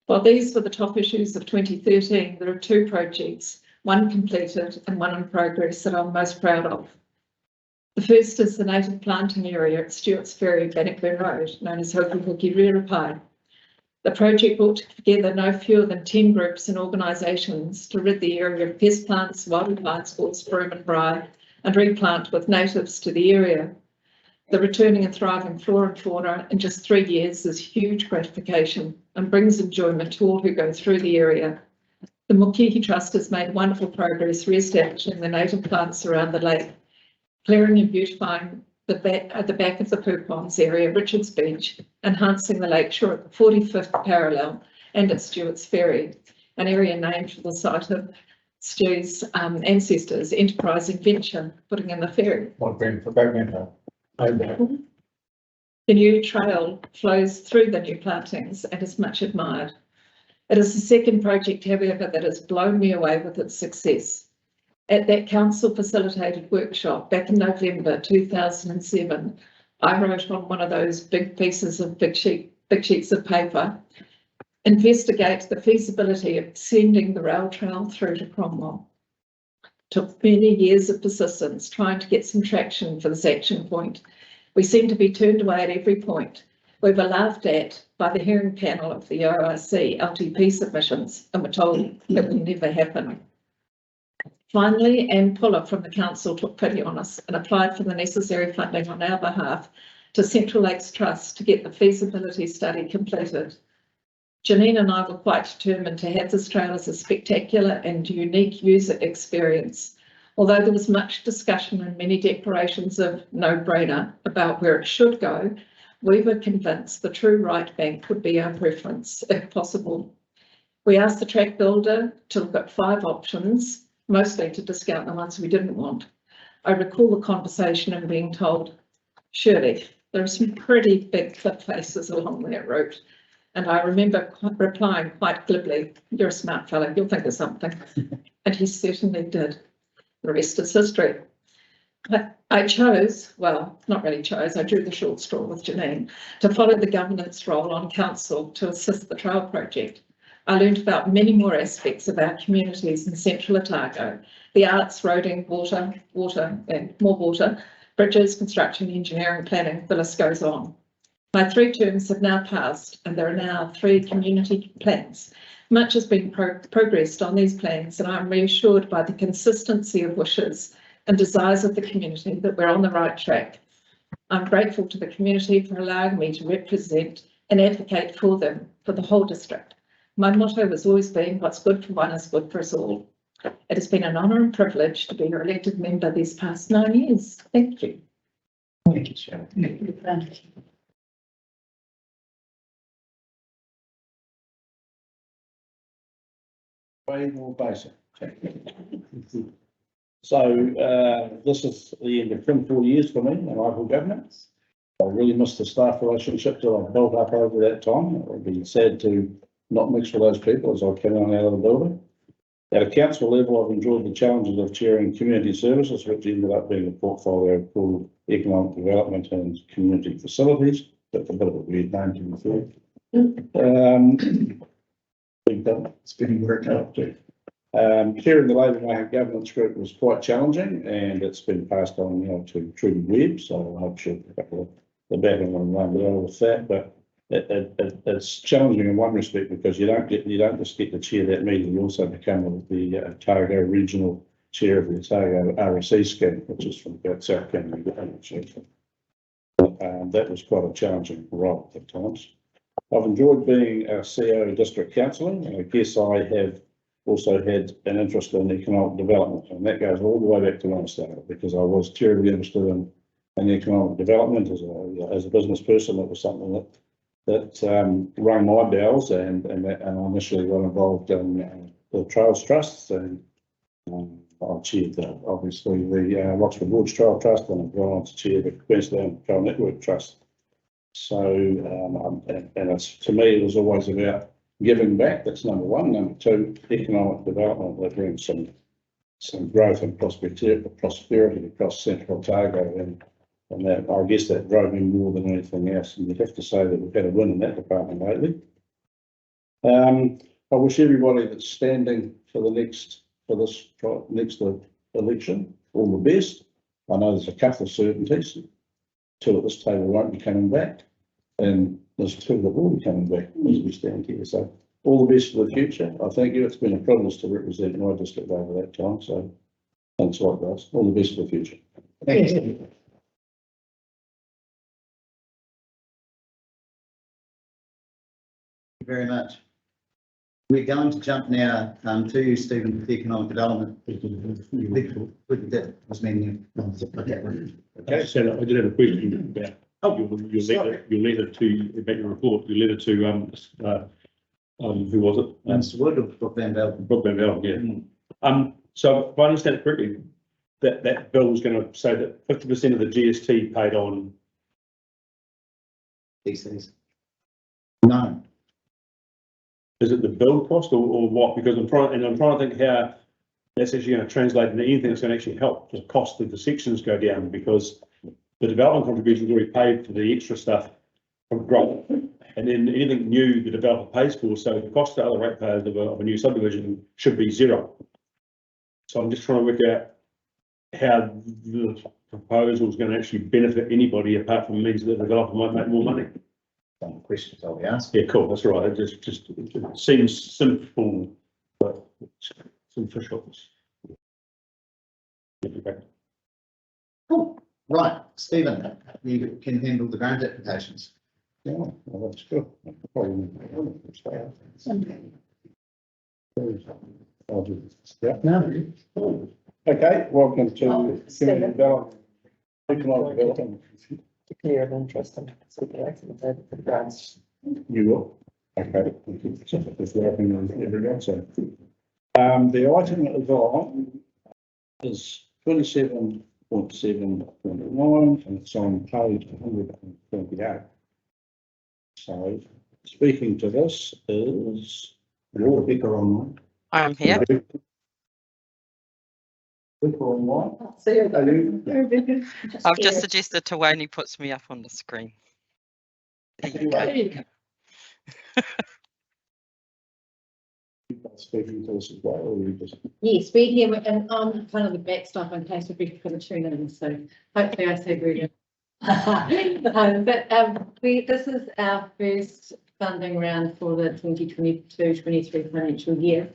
[SPEAKER 12] While these were the top issues of 2013, there are 2 projects, one completed and one in progress, that I'm most proud of. The first is the native planting area at Stewart's Ferry, Bannockburn Road, known as Hoki Hoki Rirapai. The project brought together no fewer than 10 groups and organisations to rid the area of pest plants, wild plants, gorse, broom and brae, and replant with natives to the area. The returning and thriving flora and fauna in just 3 years is huge gratification and brings enjoyment to all who go through the area. The Mokihi Trust has made wonderful progress re-establishing the native plants around the lake, clearing and beautifying the back of the Pooponds area, Richards Beach, enhancing the lakeshore at the 45th parallel and at Stewart's Ferry, an area named for the site of Stu's ancestors' enterprising venture, putting in the ferry. The new trail flows through the new plantings and is much admired. It is the second project, however, that has blown me away with its success. At that council facilitated workshop back in November 2007, I wrote on one of those big pieces of big sheet big sheets of paper, investigate the feasibility of extending the rail trail through to Cromwell. Took many years of persistence trying to get some traction for this action point. We seem to be turned away at every point. We were laughed at by the hearing panel of the ORC LTP submissions and were told it would never happen. Finally, Anne Puller from the council took pity on us and applied for the necessary funding on our behalf to Central Lakes Trust to get the feasibility study completed. Janine and I were quite determined to have this trail as a spectacular and unique user experience. Although there was much discussion and many declarations of no-brainer about where it should go, we were convinced the true right bank would be our preference, if possible. We asked the track builder to look at 5 options, mostly to discount the ones we didn't want. I recall the conversation and being told, surely there are some pretty big cliff faces along that route. And I remember replying quite glibly, you're a smart fellow, you'll think of something. And he certainly did. The rest is history. I chose, well, not really chose, I drew the short straw with Janine to follow the governance role on council to assist the trail project. I learned about many more aspects of our communities in central Otago, the arts, roading, water, and more water, bridges, construction, engineering, planning, the list goes on. My 3 terms have now passed and there are now 3 community plans. Much has been progressed on these plans and I'm reassured by the consistency of wishes and desires of the community that we're on the right track. I'm grateful to the community for allowing me to represent and advocate for them, for the whole district. My motto has always been, what's good for one is good for us all. It has been an honour and privilege to be your elected member these past 9 years. Thank you.
[SPEAKER 11] Thank you, Sharon.
[SPEAKER 7] Way more basic. So this is the end of 24 years for me in local government. I really miss the staff relationships that I've built up over that time. It would be sad to not mix with those people as I come on out of the building. At a council level, I've enjoyed the challenges of chairing community services, which ended up being a portfolio called Economic Development and Community Facilities. That's a bit of a weird name to be fair. It's been worked out too. Chairing the Labour Market Governance Group was quite challenging and it's been passed on now to Trudy Webb, so I'm sure the batting will run well with that, but it's challenging in one respect because you don't just get to chair that meeting, you also become the Otago Regional Chair of the Otago RSE scheme, which is from about South Canterbury. That was quite a challenging role at times. I've enjoyed being a CEO District Councillor, and I guess I have also had an interest in economic development, and that goes all the way back to when I started, because I was terribly interested in economic development as a business person. That was something that rang my bells, and I initially got involved in the Trails Trusts, and I chaired obviously the Roxburgh Gorge Trail Trust, and I've gone on to chair the Queensland Trail Network Trust. So, and it's, to me, it was always about giving back. That's number one. Number two, economic development that brings some growth and prosperity across Central Otago, and that, I guess that drove me more than anything else. And you'd have to say that we've had a win in that department lately. I wish everybody that's standing for this next election all the best. I know there's a couple of certainties. 2 at this table won't be coming back, and there's 2 that will be coming back as we stand here. So all the best for the future. I thank you. It's been a privilege to represent my district over that time. So thanks a lot, guys. All the best for the future.
[SPEAKER 1] Thank you.
[SPEAKER 11] Yes.
[SPEAKER 1] Thank you very much. We're going to jump now to you, Stephen, with the economic development. That was meaning.
[SPEAKER 3] Okay, so I did have a question about your letter to, about your report, your letter to, who was it?
[SPEAKER 1] Mr. Wood or Brooke Van Vel?
[SPEAKER 3] Brooke Van Vel, yeah. So if I understand it correctly, that bill is going to say that 50% of the GST paid on
[SPEAKER 1] DCs. No.
[SPEAKER 3] Is it the build cost or what? Because I'm trying to think how that's actually going to translate into anything that's going to actually help the cost of the sections go down, because the development contribution is already paid for the extra stuff from growth. and then anything new the developer pays for, so the cost to other ratepayers of a new subdivision should be zero. So I'm just trying to work out how the proposal is going to actually benefit anybody apart from means that the developer might make more money.
[SPEAKER 1] Some questions I'll be asked.
[SPEAKER 3] Yeah, cool, that's right, it seems simple, but superficial.
[SPEAKER 1] Cool. Right, Stephen, you can handle the grant applications.
[SPEAKER 7] Yeah, well, that's good. Yeah.
[SPEAKER 1] No.
[SPEAKER 7] Okay, welcome to
[SPEAKER 9] Oh,
[SPEAKER 7] community
[SPEAKER 9] Stephen.
[SPEAKER 7] development. Economic development.
[SPEAKER 9] Declare of interest and consideration of the grants.
[SPEAKER 7] You will. Okay. Just wrapping on everyone, so. The item that is on is 27.7.9 and it's on page 128. So speaking to this is Rebecca online.
[SPEAKER 13] I'm here.
[SPEAKER 7] Rebecca online.
[SPEAKER 9] See you.
[SPEAKER 7] Are you?
[SPEAKER 13] I've just suggested to Wayne, he puts me up on the screen. There you go.
[SPEAKER 7] Speaking to us as well, or you just?
[SPEAKER 10] Yes, we're here and I'm kind of the backstop in case we're going to tune in, so hopefully I say very this is our first funding round for the 2022-23 financial year.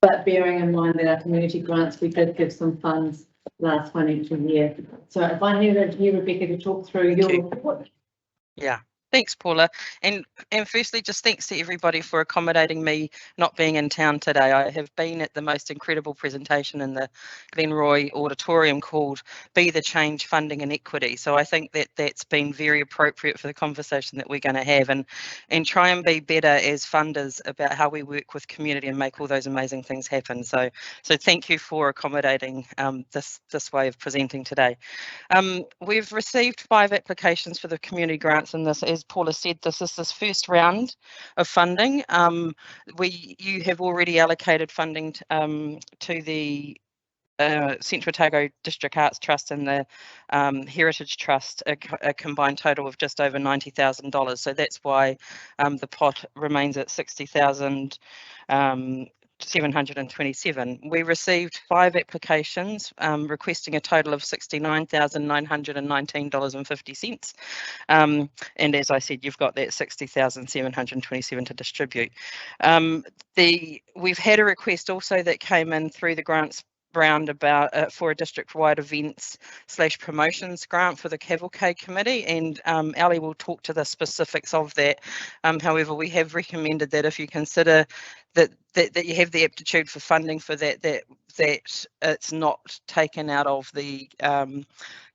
[SPEAKER 10] But bearing in mind that our community grants, we did give some funds last financial year. So if I hand you, Rebecca, to talk through your report.
[SPEAKER 13] Yeah. Thanks, Paula. And firstly, just thanks to everybody for accommodating me not being in town today. I have been at the most incredible presentation in the Glenroy Auditorium called Be the Change Funding and Equity. So I think that that's been very appropriate for the conversation that we're going to have and try and be better as funders about how we work with community and make all those amazing things happen. So thank you for accommodating this way of presenting today. We've received 5 applications for the community grants in this. As Paula said, this is this first round of funding. You have already allocated funding to the Central Otago District Arts Trust and the Heritage Trust, a combined total of just over $90,000. So that's why the pot remains at 60,000. 727. We received 5 applications requesting a total of $69,919.50. And as I said, you've got that 60,727 to distribute. We've had a request also that came in through the grants round about for a district-wide events/promotions grant for the Cavalcade Committee, and Ali will talk to the specifics of that. However, we have recommended that if you consider that you have the aptitude for funding for that it's not taken out of the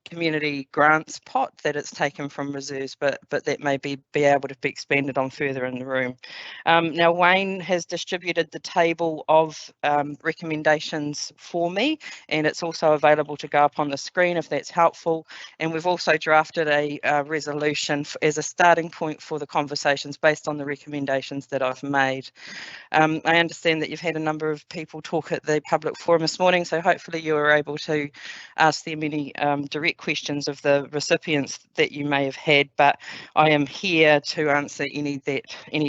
[SPEAKER 13] community grants pot, that it's taken from reserves, but that may be able to be expanded on further in the room. Now Wayne has distributed the table of recommendations for me, and it's also available to go up on the screen if that's helpful. And we've also drafted a resolution as a starting point for the conversations based on the recommendations that I've made. I understand that you've had a number of people talk at the public forum this morning, so hopefully you were able to ask them any direct questions of the recipients that you may have had, but I am here to answer any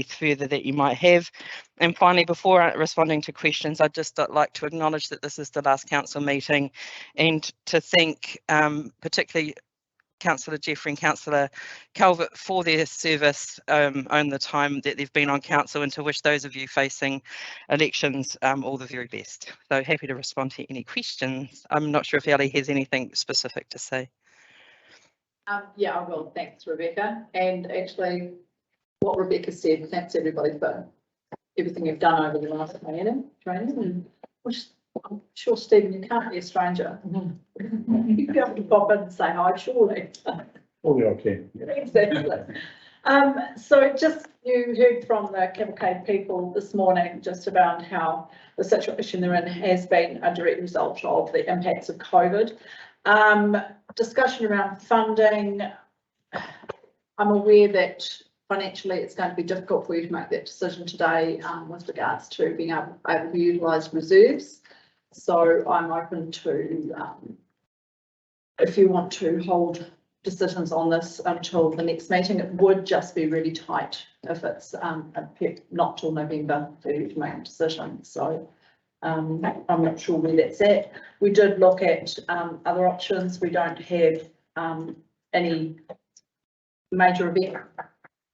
[SPEAKER 13] further that you might have. And finally, before responding to questions, I'd just like to acknowledge that this is the last council meeting, and to thank particularly Councillor Jeffrey and Councillor Calvert for their service on the time that they've been on council, and to wish those of you facing elections all the very best. So happy to respond to any questions. I'm not sure if Ali has anything specific to say.
[SPEAKER 9] Yeah, I will. Thanks, Rebecca. And actually, what Rebecca said, thanks everybody for everything you've done over the last training, and which I'm sure, Stephen, you can't be a stranger. You'd be able to pop in and say hi, surely.
[SPEAKER 7] Oh, yeah, okay.
[SPEAKER 9] Exactly. So just you heard from the Cavalcade people this morning just about how the situation they're in has been a direct result of the impacts of COVID. Discussion around funding. I'm aware that financially it's going to be difficult for you to make that decision today with regards to being able to utilise reserves. So I'm open to, if you want to hold
[SPEAKER 14] decisions on this until the next meeting. It would just be really tight if it's not till November for you to make a decision. So I'm not sure where that's at. We did look at other options. We don't have any major event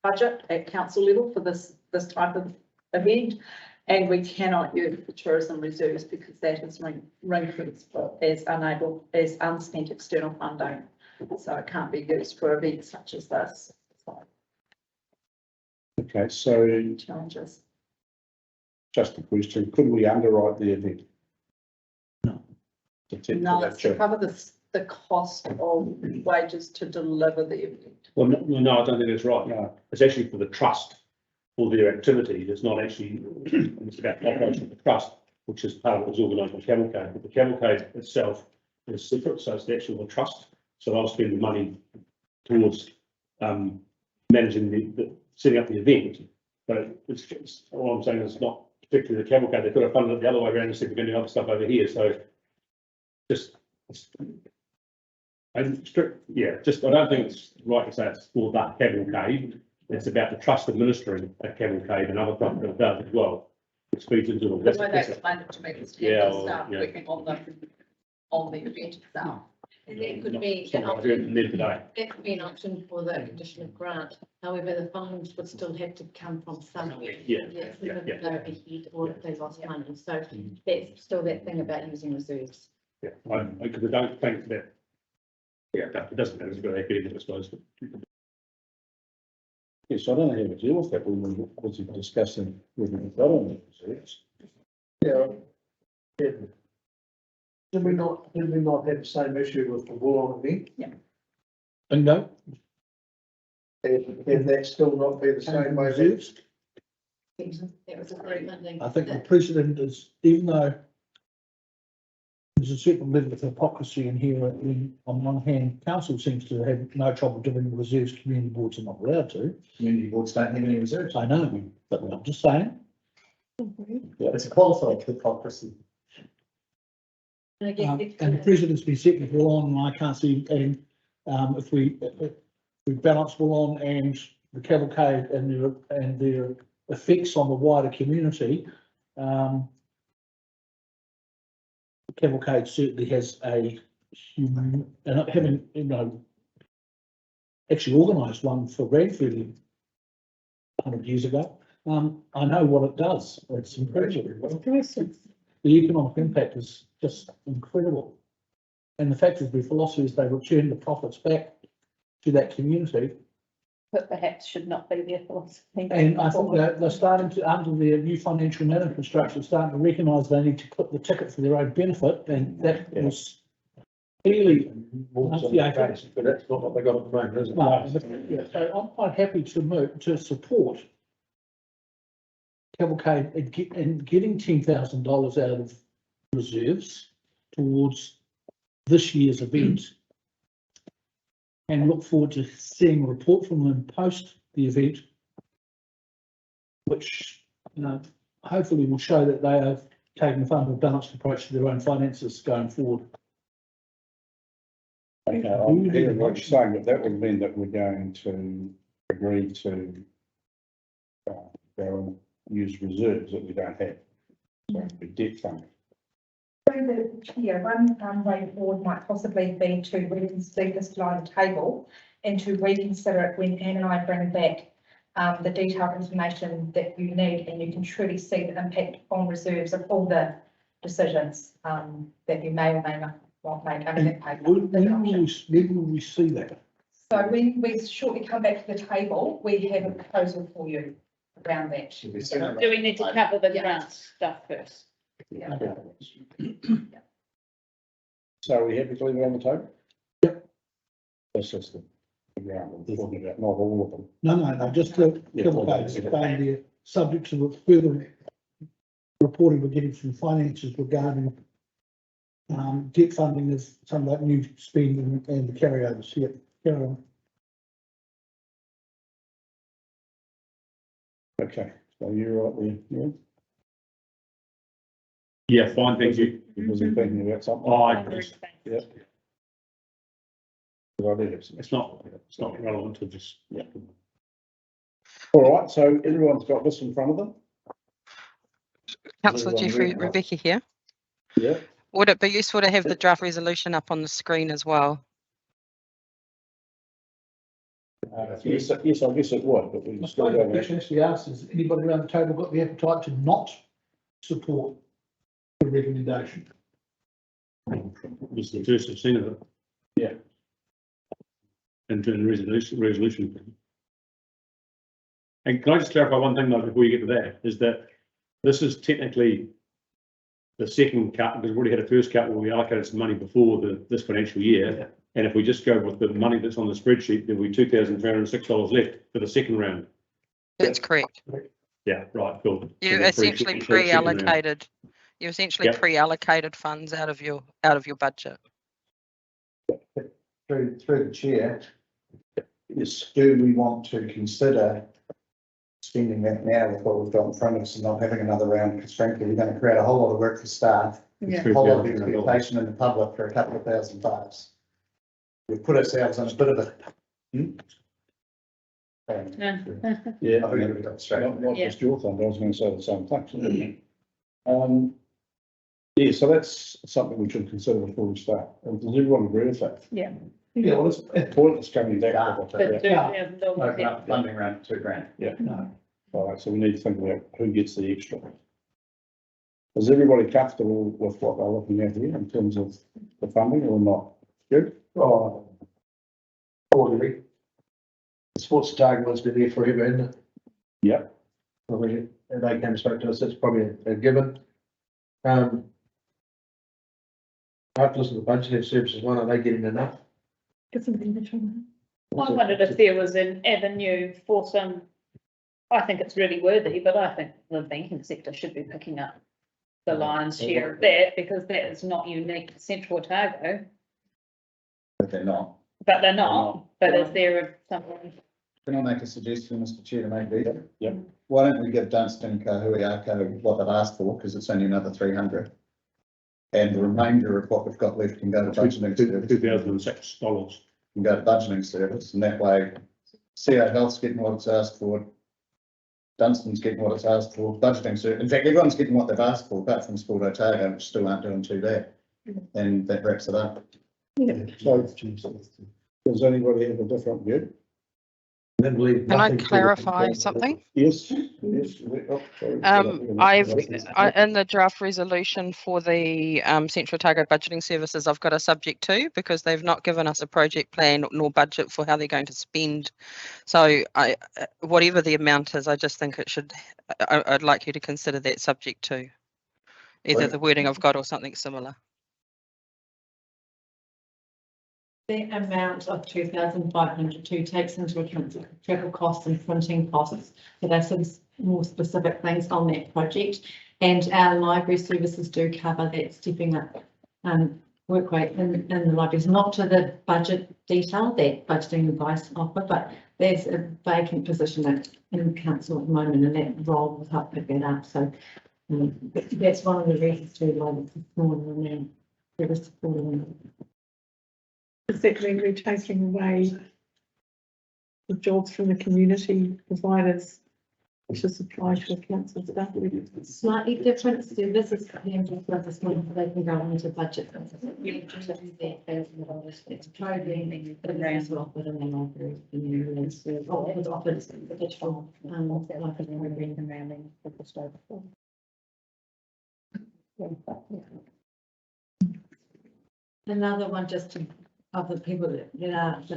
[SPEAKER 14] budget at council level for this type of event, and we cannot use the tourism reserves because that is ring-fenced as unspent external funding, so it can't be used for events such as this. So,
[SPEAKER 7] Okay, so
[SPEAKER 14] challenges.
[SPEAKER 7] just a question, could we underwrite the event?
[SPEAKER 11] No.
[SPEAKER 14] No, it's to cover the cost of wages to deliver the event.
[SPEAKER 3] Well, no, I don't think that's right.
[SPEAKER 7] No.
[SPEAKER 3] It's actually for the trust, for their activity. It's not actually, it's about the operation of the trust, which is part of what's organised by Cavalcade. But the Cavalcade itself is separate, so it's the actual trust. So I'll spend the money towards managing the setting up the event. But it's all I'm saying is it's not particularly the Cavalcade. They could have funded it the other way around and said we're going to do other stuff over here. So just, I don't think it's right to say it's for that Cavalcade. It's about the trust administering a Cavalcade and other stuff that it does as well. It feeds into it.
[SPEAKER 14] The way they explained it to me was to start working on the event itself.
[SPEAKER 15] And that could be an option, that could be an option for the conditional grant. However, the funds would still have to come from somewhere. Even if they're ahead or if they lost money. So that's still that thing about using reserves.
[SPEAKER 3] Yeah, because I don't think that, it doesn't matter, it's a good idea, I suppose.
[SPEAKER 7] Yes, I don't know how to deal with that, we was discussing with the government reserves.
[SPEAKER 4] Yeah. Did we not have the same issue with the Wollong event?
[SPEAKER 14] Yeah.
[SPEAKER 11] Bingo.
[SPEAKER 4] And that still not be the same way?
[SPEAKER 11] Reserves.
[SPEAKER 15] That was a great funding.
[SPEAKER 11] I think the precedent is, even though there's a certain level of hypocrisy in here, on one hand, council seems to have no trouble giving reserves, community boards are not allowed to.
[SPEAKER 1] Community boards don't have any reserves.
[SPEAKER 11] I know, but I'm just saying.
[SPEAKER 1] It's a qualified hypocrisy.
[SPEAKER 15] And I guess
[SPEAKER 11] And the precedent's been set with Wollong, and I can't see, and if we balance Wollong and the Cavalcade and their effects on the wider community, Cavalcade certainly has a human, and having, actually organised one for Bradford 100 years ago, I know what it does. It's incredible. The economic impact is just incredible. And the fact is, the philosophy is they return the profits back to that community.
[SPEAKER 9] But perhaps should not be their philosophy.
[SPEAKER 11] And I think that they're starting to, under their new financial management structure, starting to recognise they need to put the ticket for their own benefit, and that was clearly.
[SPEAKER 4] But that's not what they got at the moment, is it?
[SPEAKER 11] No, so I'm quite happy to support Cavalcade and getting $10,000 out of reserves towards this year's event. And look forward to seeing a report from them post the event, which hopefully will show that they have taken a far more balanced approach to their own finances going forward.
[SPEAKER 7] Okay, I'm hearing what you're saying, but that would mean that we're going to agree to go and use reserves that we don't have. So it'd be debt funding.
[SPEAKER 5] One way forward might possibly be to leave this below the table and to reconsider it when Anne and I bring back the detailed information that you need, and you can truly see the impact on reserves of all the decisions that you may or may not make under that paper.
[SPEAKER 11] When will we see that?
[SPEAKER 5] So when we shortly come back to the table, we have a proposal for you around that.
[SPEAKER 9] Do we need to cover the grant stuff first?
[SPEAKER 5] Yeah.
[SPEAKER 7] So are we happy to leave it on the table?
[SPEAKER 11] Yep.
[SPEAKER 7] That's just the grant we're talking about, not all of them.
[SPEAKER 11] No, just the Cavalcade, they're subject to the further reporting we're getting from finances regarding debt funding of some of that new spending and the carryovers here. Carry on.
[SPEAKER 7] Okay, so you're right there, yeah?
[SPEAKER 3] Yeah, fine, thank you.
[SPEAKER 7] Was he thinking about something?
[SPEAKER 3] Oh,
[SPEAKER 7] Yeah. Good idea.
[SPEAKER 3] It's not relevant to this.
[SPEAKER 7] Yeah. All right, so everyone's got this in front of them?
[SPEAKER 13] Councillor
[SPEAKER 7] Everyone
[SPEAKER 13] Jeffrey,
[SPEAKER 7] read it?
[SPEAKER 13] Rebecca here.
[SPEAKER 7] Yeah.
[SPEAKER 13] Would it be useful to have the draft resolution up on the screen as well?
[SPEAKER 7] Yes, I guess it would, but we
[SPEAKER 11] I
[SPEAKER 7] still
[SPEAKER 11] suppose the
[SPEAKER 7] don't.
[SPEAKER 11] question actually asks, has anybody around the table got the appetite to not support the recommendation?
[SPEAKER 3] This is the first I've seen of it.
[SPEAKER 7] Yeah.
[SPEAKER 3] And to the resolution. And can I just clarify one thing though, before you get to that, is that this is technically the second cut, because we've already had a first cut where we allocated some money before this financial year. And if we just go with the money that's on the spreadsheet, there'll be $2,306 left for the second round.
[SPEAKER 13] That's correct.
[SPEAKER 3] Yeah, right, cool.
[SPEAKER 13] You
[SPEAKER 3] So
[SPEAKER 13] essentially
[SPEAKER 3] the second round.
[SPEAKER 13] pre-allocated, you essentially
[SPEAKER 3] Yep.
[SPEAKER 13] pre-allocated funds out of your budget.
[SPEAKER 1] Through the chair, do we want to consider spending that now with what we've got in front of us and not having another round? Because frankly, we're going to create a whole lot of work for staff,
[SPEAKER 9] Yeah.
[SPEAKER 1] a whole lot of expectation in the public for a couple of $1,000. We've put ourselves in a bit of a.
[SPEAKER 7] Yeah,
[SPEAKER 1] I think we've got straight.
[SPEAKER 7] not just your thing, I was going to say the same thing. Yeah, so that's something we should consider before we start. And does everyone agree with that?
[SPEAKER 9] Yeah.
[SPEAKER 11] Yeah, well, it's
[SPEAKER 7] Pointless coming back.
[SPEAKER 9] But
[SPEAKER 1] Open up funding round to $2,000.
[SPEAKER 7] Yeah.
[SPEAKER 11] no.
[SPEAKER 7] All right, so we need to think about who gets the extra. Is everybody comfortable with what they're looking at here in terms of the funding or not? Good?
[SPEAKER 4] Oh, ordinary. The sports target one's been there forever, isn't it?
[SPEAKER 7] Yeah.
[SPEAKER 4] I mean, they came and spoke to us, it's probably a given. I have to listen to the budgeting services one, are they getting enough?
[SPEAKER 9] I wondered if there was an avenue for some, I think it's really worthy, but I think the banking sector should be picking up the lion's share of that, because that is not unique to Central Otago,
[SPEAKER 1] But they're not.
[SPEAKER 9] but they're not, but is there something?
[SPEAKER 1] Can I make a suggestion, Mr. Chair, to make better?
[SPEAKER 7] Yep.
[SPEAKER 1] Why don't we give Dunstan Kahuiako what they've asked for, because it's only another 300. And the remainder of what we've got left can go to budgeting service,
[SPEAKER 3] $2,006.
[SPEAKER 1] can go to budgeting service, and that way CO Health's getting what it's asked for. Dunstan's getting what it's asked for, budgeting service, in fact, everyone's getting what they've asked for, apart from Sport Otago, which still aren't doing too bad. And that wraps it up.
[SPEAKER 7] So, does anybody have a different view?
[SPEAKER 13] Can I clarify something?
[SPEAKER 7] Yes, yes. Oh, sorry.
[SPEAKER 13] In the draft resolution for the Central Otago budgeting services, I've got a subject to, because they've not given us a project plan nor budget for how they're going to spend. So whatever the amount is, I just think it should, I'd like you to consider that subject to either the wording I've got or something similar.
[SPEAKER 15] The amount of 2,502 takes into account travel costs and printing costs. So there's some more specific things on that project. And our library services do cover that stepping up work rate in the libraries, not to the budget detail that budgeting advice offer, but there's a vacant position in council at the moment, and that role will help pick that up. So that's one of the reasons to why it's smaller than there is supporting.
[SPEAKER 16] Does that mean we're taking away the jobs from the community providers, which is applied to the council staff?
[SPEAKER 15] Slightly different services for them to this month, they can go into budget. It's programming, but it's offered in the library. It's offered digital, programming for the start. Another one just to, of the people that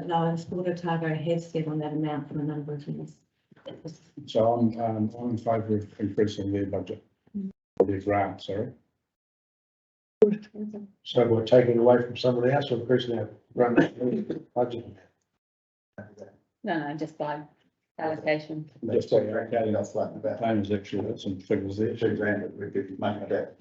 [SPEAKER 15] know in Sport Otago has said on that amount for a number of years.
[SPEAKER 7] So I'm in favour of increasing their budget, or their grant, sorry.
[SPEAKER 4] So we're taking away from somebody else or increasing our run budget?
[SPEAKER 9] No, just by allocation.
[SPEAKER 7] Just
[SPEAKER 1] take your account off like about
[SPEAKER 7] Tony's actually got some figures there.
[SPEAKER 1] $2,000 that we'd be making that.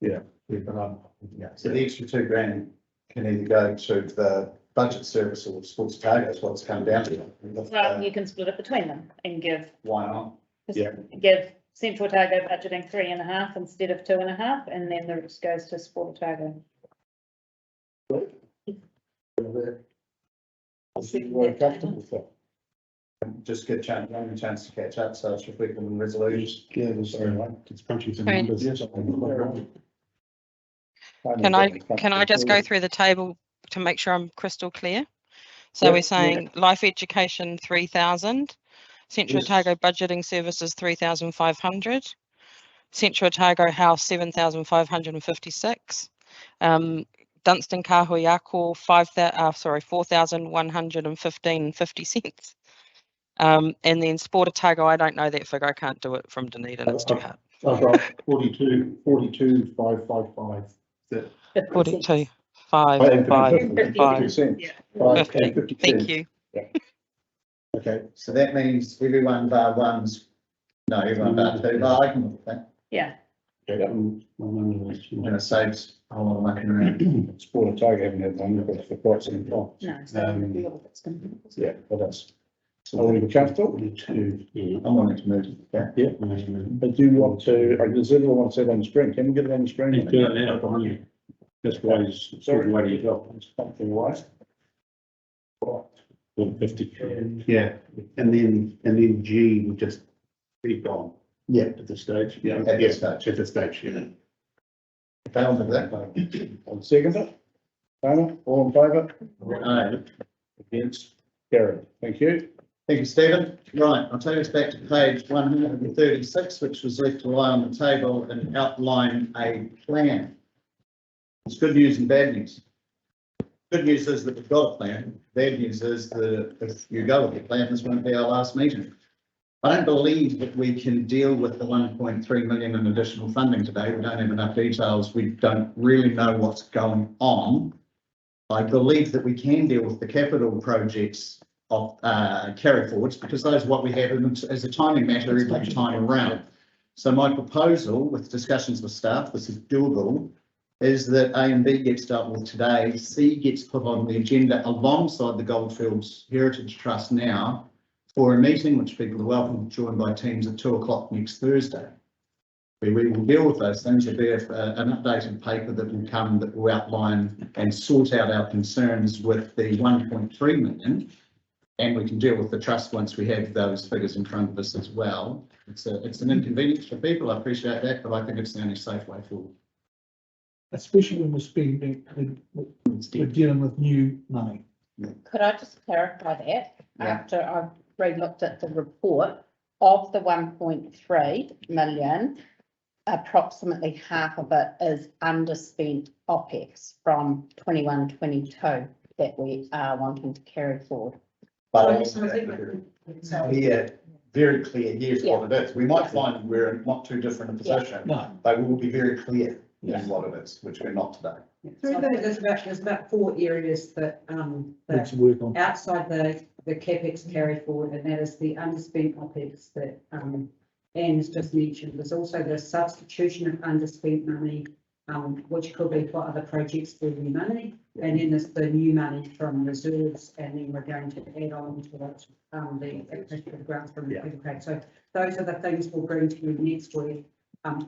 [SPEAKER 7] Yeah.
[SPEAKER 1] Yeah, so the extra $2,000 can either go to the budget service or Sports Otago, is what it's come down to.
[SPEAKER 9] Well, you can split it between them and give.
[SPEAKER 1] Why not?
[SPEAKER 7] Yeah.
[SPEAKER 9] Give Central Otago budgeting 3.5 instead of 2.5, and then the rest goes to Sport Otago.
[SPEAKER 7] We're comfortable with that.
[SPEAKER 1] Just get one chance to catch up, so it's reflected in the resolution.
[SPEAKER 2] Yeah, it's punching some
[SPEAKER 13] Right.
[SPEAKER 2] numbers.
[SPEAKER 13] Can I just go through the table to make sure I'm crystal clear? So
[SPEAKER 7] Yep,
[SPEAKER 13] we're saying life education, 3,000, Central
[SPEAKER 7] Yes.
[SPEAKER 13] Otago budgeting services, 3,500, Central Otago House, 7,556, Dunstan Kahuiako, 4,115.50 cents. And then Sport Otago, I don't know that figure. I can't do it from Dunedin. It's too hard.
[SPEAKER 2] I've got 42,555.
[SPEAKER 13] 42, 5,
[SPEAKER 2] 50 cents.
[SPEAKER 13] Yeah.
[SPEAKER 2] 50
[SPEAKER 13] Thank
[SPEAKER 2] cents.
[SPEAKER 13] you.
[SPEAKER 1] Okay, so that means everyone bar one's, no, everyone bar two, but I can look at that.
[SPEAKER 9] Yeah.
[SPEAKER 1] And it saves a whole lot of mucking around.
[SPEAKER 7] Sport Otago haven't had one for quite some time.
[SPEAKER 9] No, it's not gonna be all that's gonna be.
[SPEAKER 7] Yeah, but that's. Are we comfortable?
[SPEAKER 1] I'm wanting to move to that.
[SPEAKER 7] Yeah. But do you want to, does everyone want to see it on the screen? Can we get it on the screen?
[SPEAKER 3] He's doing it now, behind you. That's why he's sorry why you got
[SPEAKER 7] Something wise.
[SPEAKER 3] 50.
[SPEAKER 2] Yeah, and then G would just be gone.
[SPEAKER 1] Yeah,
[SPEAKER 2] At this stage.
[SPEAKER 1] Yeah, at this stage.
[SPEAKER 2] At this stage, yeah.
[SPEAKER 1] Down with that.
[SPEAKER 7] On second. Favour, all in favour?
[SPEAKER 1] Aye.
[SPEAKER 7] Against? Carried. Thank you.
[SPEAKER 1] Thank you, Stephen. Right, I'll take us back to page 136, which was left to lie on the table and outline a plan. It's good news and bad news. Good news is that we've got a plan. Bad news is that if you go with the plan, this won't be our last meeting. I don't believe that we can deal with the 1.3 million in additional funding today. We don't have enough details. We don't really know what's going on. I believe that we can deal with the capital projects of carry forwards because those are what we have as a timing matter every time around. So my proposal with discussions with staff, this is doable, is that A and B gets dealt with today, C gets put on the agenda alongside the Goldfields Heritage Trust now for a meeting which people are welcome to join by teams at 2 o'clock next Thursday. We will deal with those things. There'll be an updated paper that will come that will outline and sort out our concerns with the 1.3 million. And we can deal with the trust once we have those figures in front of us as well. It's an inconvenience for people. I appreciate that, but I think it's the only safe way forward.
[SPEAKER 11] Especially when we're dealing with new money.
[SPEAKER 6] Could I just clarify that?
[SPEAKER 1] Yeah.
[SPEAKER 6] After I've re-looked at the report, of the 1.3 million, approximately half of it is underspent OPEX from 21-22 that we are wanting to carry forward.
[SPEAKER 1] But yeah, very clear, here's what it is. We might find we're in not too different a position, but we will be very clear in what it is, which we're not today.
[SPEAKER 10] Through those, there's about 4 areas that,
[SPEAKER 11] Let's work on.
[SPEAKER 10] outside the CapEx carry forward, and that is the underspent OPEX that, Anne's just mentioned. There's also the substitution of underspent money, which could be for other projects for new money. And then there's the new money from reserves, and then we're going to add on to that, the administrative grants from the educate. So those are the things we'll bring to you next week,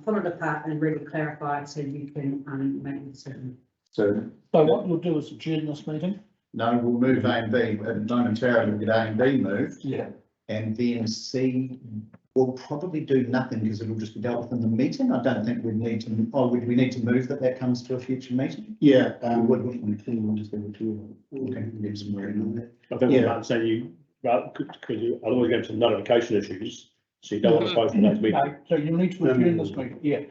[SPEAKER 10] pull it apart and really clarify it so you can, make a decision.
[SPEAKER 1] So
[SPEAKER 11] what we'll do is adjourn this meeting.
[SPEAKER 1] no, we'll move A and B, and momentarily we'll get A and B moved.
[SPEAKER 11] Yeah.
[SPEAKER 1] And then C will probably do nothing because it'll just be dealt with in the meeting. I don't think we'd need to, would we need to move that comes to a future meeting?
[SPEAKER 2] Yeah,
[SPEAKER 1] Would we? We'll just do it. Okay, get some wording on that.
[SPEAKER 3] I think we can't say you, well, because you otherwise get some notification issues, so you don't want to post the next meeting.
[SPEAKER 11] No, so you need to adjourn this meeting, yeah.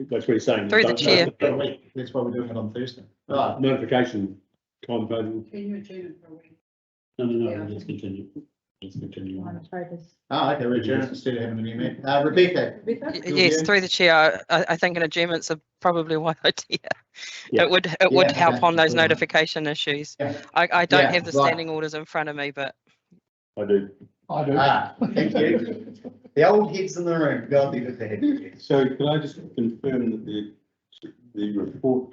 [SPEAKER 3] That's what he's saying.
[SPEAKER 13] Through the
[SPEAKER 3] Don't-
[SPEAKER 13] chair.
[SPEAKER 1] That's why we're doing it on Thursday.
[SPEAKER 3] Right, notification, time voting.
[SPEAKER 10] Can you adjourn it for a week?
[SPEAKER 3] No, let's continue. Let's continue.
[SPEAKER 1] Okay, we're adjourned instead of having a new meeting. Rebecca?
[SPEAKER 13] Yes, through the chair, I think an adjournment's a probably a wise idea.
[SPEAKER 3] Yeah.
[SPEAKER 13] It would help on those notification issues.
[SPEAKER 1] Yeah.
[SPEAKER 13] I don't
[SPEAKER 1] Yeah,
[SPEAKER 13] have the
[SPEAKER 1] right.
[SPEAKER 13] standing orders in front of me, but
[SPEAKER 3] I do.
[SPEAKER 11] I do.
[SPEAKER 1] Thank you. The old heads in the room, God be with the head.
[SPEAKER 8] So can I just confirm that the report,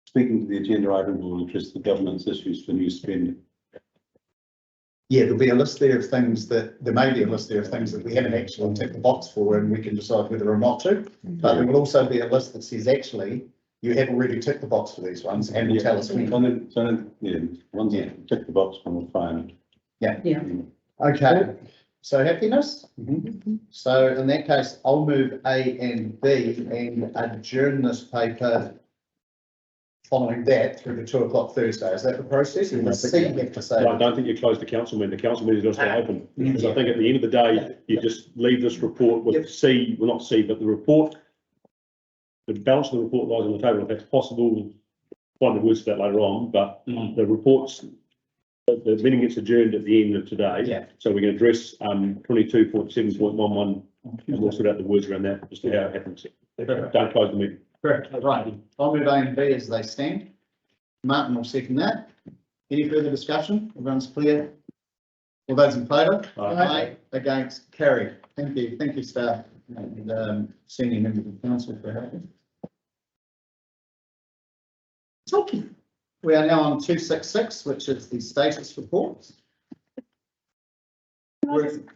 [SPEAKER 8] speaking to the agenda item, will address the governance issues for new spending?
[SPEAKER 1] Yeah, there'll be a list there of things that, there may be a list there of things that we haven't actually ticked the box for and we can decide whether or not to. But there will also be a list that says actually, you have already ticked the box for these ones and will tell us when.
[SPEAKER 8] One's
[SPEAKER 1] Yeah.
[SPEAKER 8] tick the box on the phone.
[SPEAKER 10] Yeah.
[SPEAKER 1] Okay, so happiness? So in that case, I'll move A and B and adjourn this paper following that through to 2 o'clock Thursday. Is that the process? And the C have to say.
[SPEAKER 3] I don't think you close the council meeting. The council meeting is going to stay open. Because I think at the end of the day, you just leave this report with C, well, not C, but the report. The balance of the report lies on the table. If that's possible, find the words for that later on, but the reports, the meeting gets adjourned at the end of today.
[SPEAKER 1] Yeah.
[SPEAKER 3] So we can address 22.7.11 and we'll sort out the words around that, just how it happens. Don't close the meeting.
[SPEAKER 1] Correct, right. I'll move A and B as they stand. Martin will second that. Any further discussion? Everyone's clear? All those in favour? Aye. Against, carried. Thank you, staff and senior members of council for helping. Okay. We are now on 266, which is the status reports.
[SPEAKER 16] Can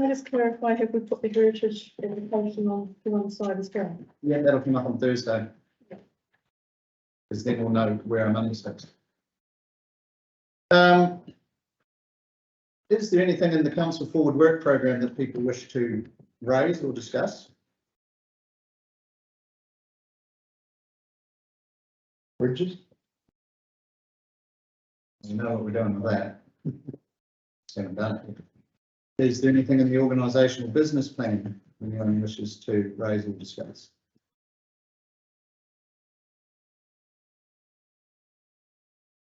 [SPEAKER 16] I just clarify, have we put the heritage education on to one side as well?
[SPEAKER 1] Yeah, that'll come up on Thursday. Because then we'll know where our money's fixed. Is there anything in the council forward work program that people wish to raise or discuss? Bridges? You know what we're doing with that. Haven't done it. Is there anything in the organisational business plan anyone wishes to raise or discuss?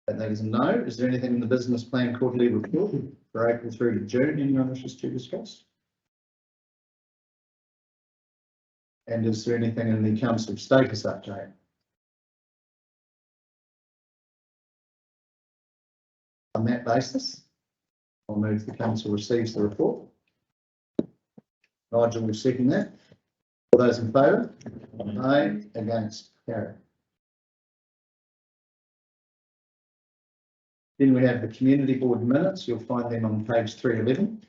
[SPEAKER 1] That is a no. Is there anything in the business plan quarterly report for April through to June anyone wishes to discuss? And is there anything in the council status update? On that basis, I'll move the council receives the report. Nigel will second that. All those in favour? Aye. Against? Carried. Then we have the community board minutes. You'll find them on page 311.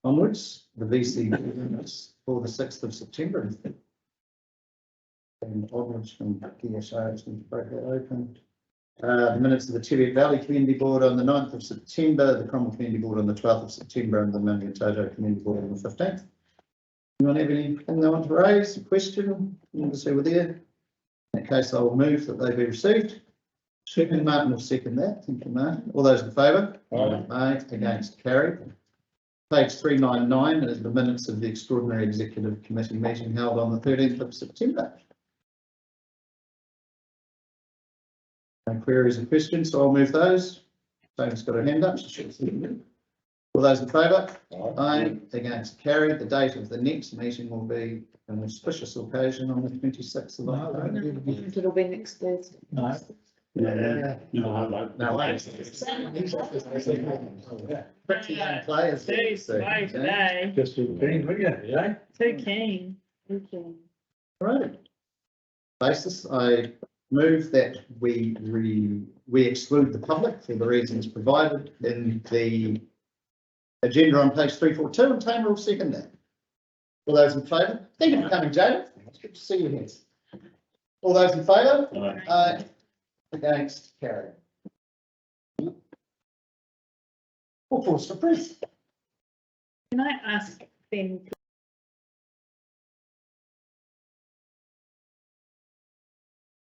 [SPEAKER 1] Onwards, the VC minutes for the 6th of September. And onwards from PSO, just need to break that open. The minutes of the Cheviot Valley Community Board on the 9th of September, the Cromwell Community Board on the 12th of September, and the Otago Community Board on the 15th. Anyone have anything they want to raise? A question? You want to see we're there? In that case, I will move that they be received. Second, Martin will second that. Thank you, Martin. All those in favour? Aye. Against? Carried. Page 399 is the minutes of the Extraordinary Executive Committee meeting held on the 13th of September. No queries or questions, so I'll move those. David's got her hand up. All those in favour? Aye. Against? Carried. The date of the next meeting will be an auspicious occasion on the 26th of October.
[SPEAKER 16] It'll be next Thursday.
[SPEAKER 11] No.
[SPEAKER 1] No. Players.
[SPEAKER 16] Today.
[SPEAKER 4] Just too keen, would you? Yeah.
[SPEAKER 16] Too keen. Too keen.
[SPEAKER 1] Right. Basis, I move that we exclude the public for the reasons provided in the agenda on page 342, and Tamer will second that. All those in favour? Thank you for coming, Jane. It's good to see you here. All those in favour? Aye. Against? Carried. Or pause for press.
[SPEAKER 16] Can I ask then,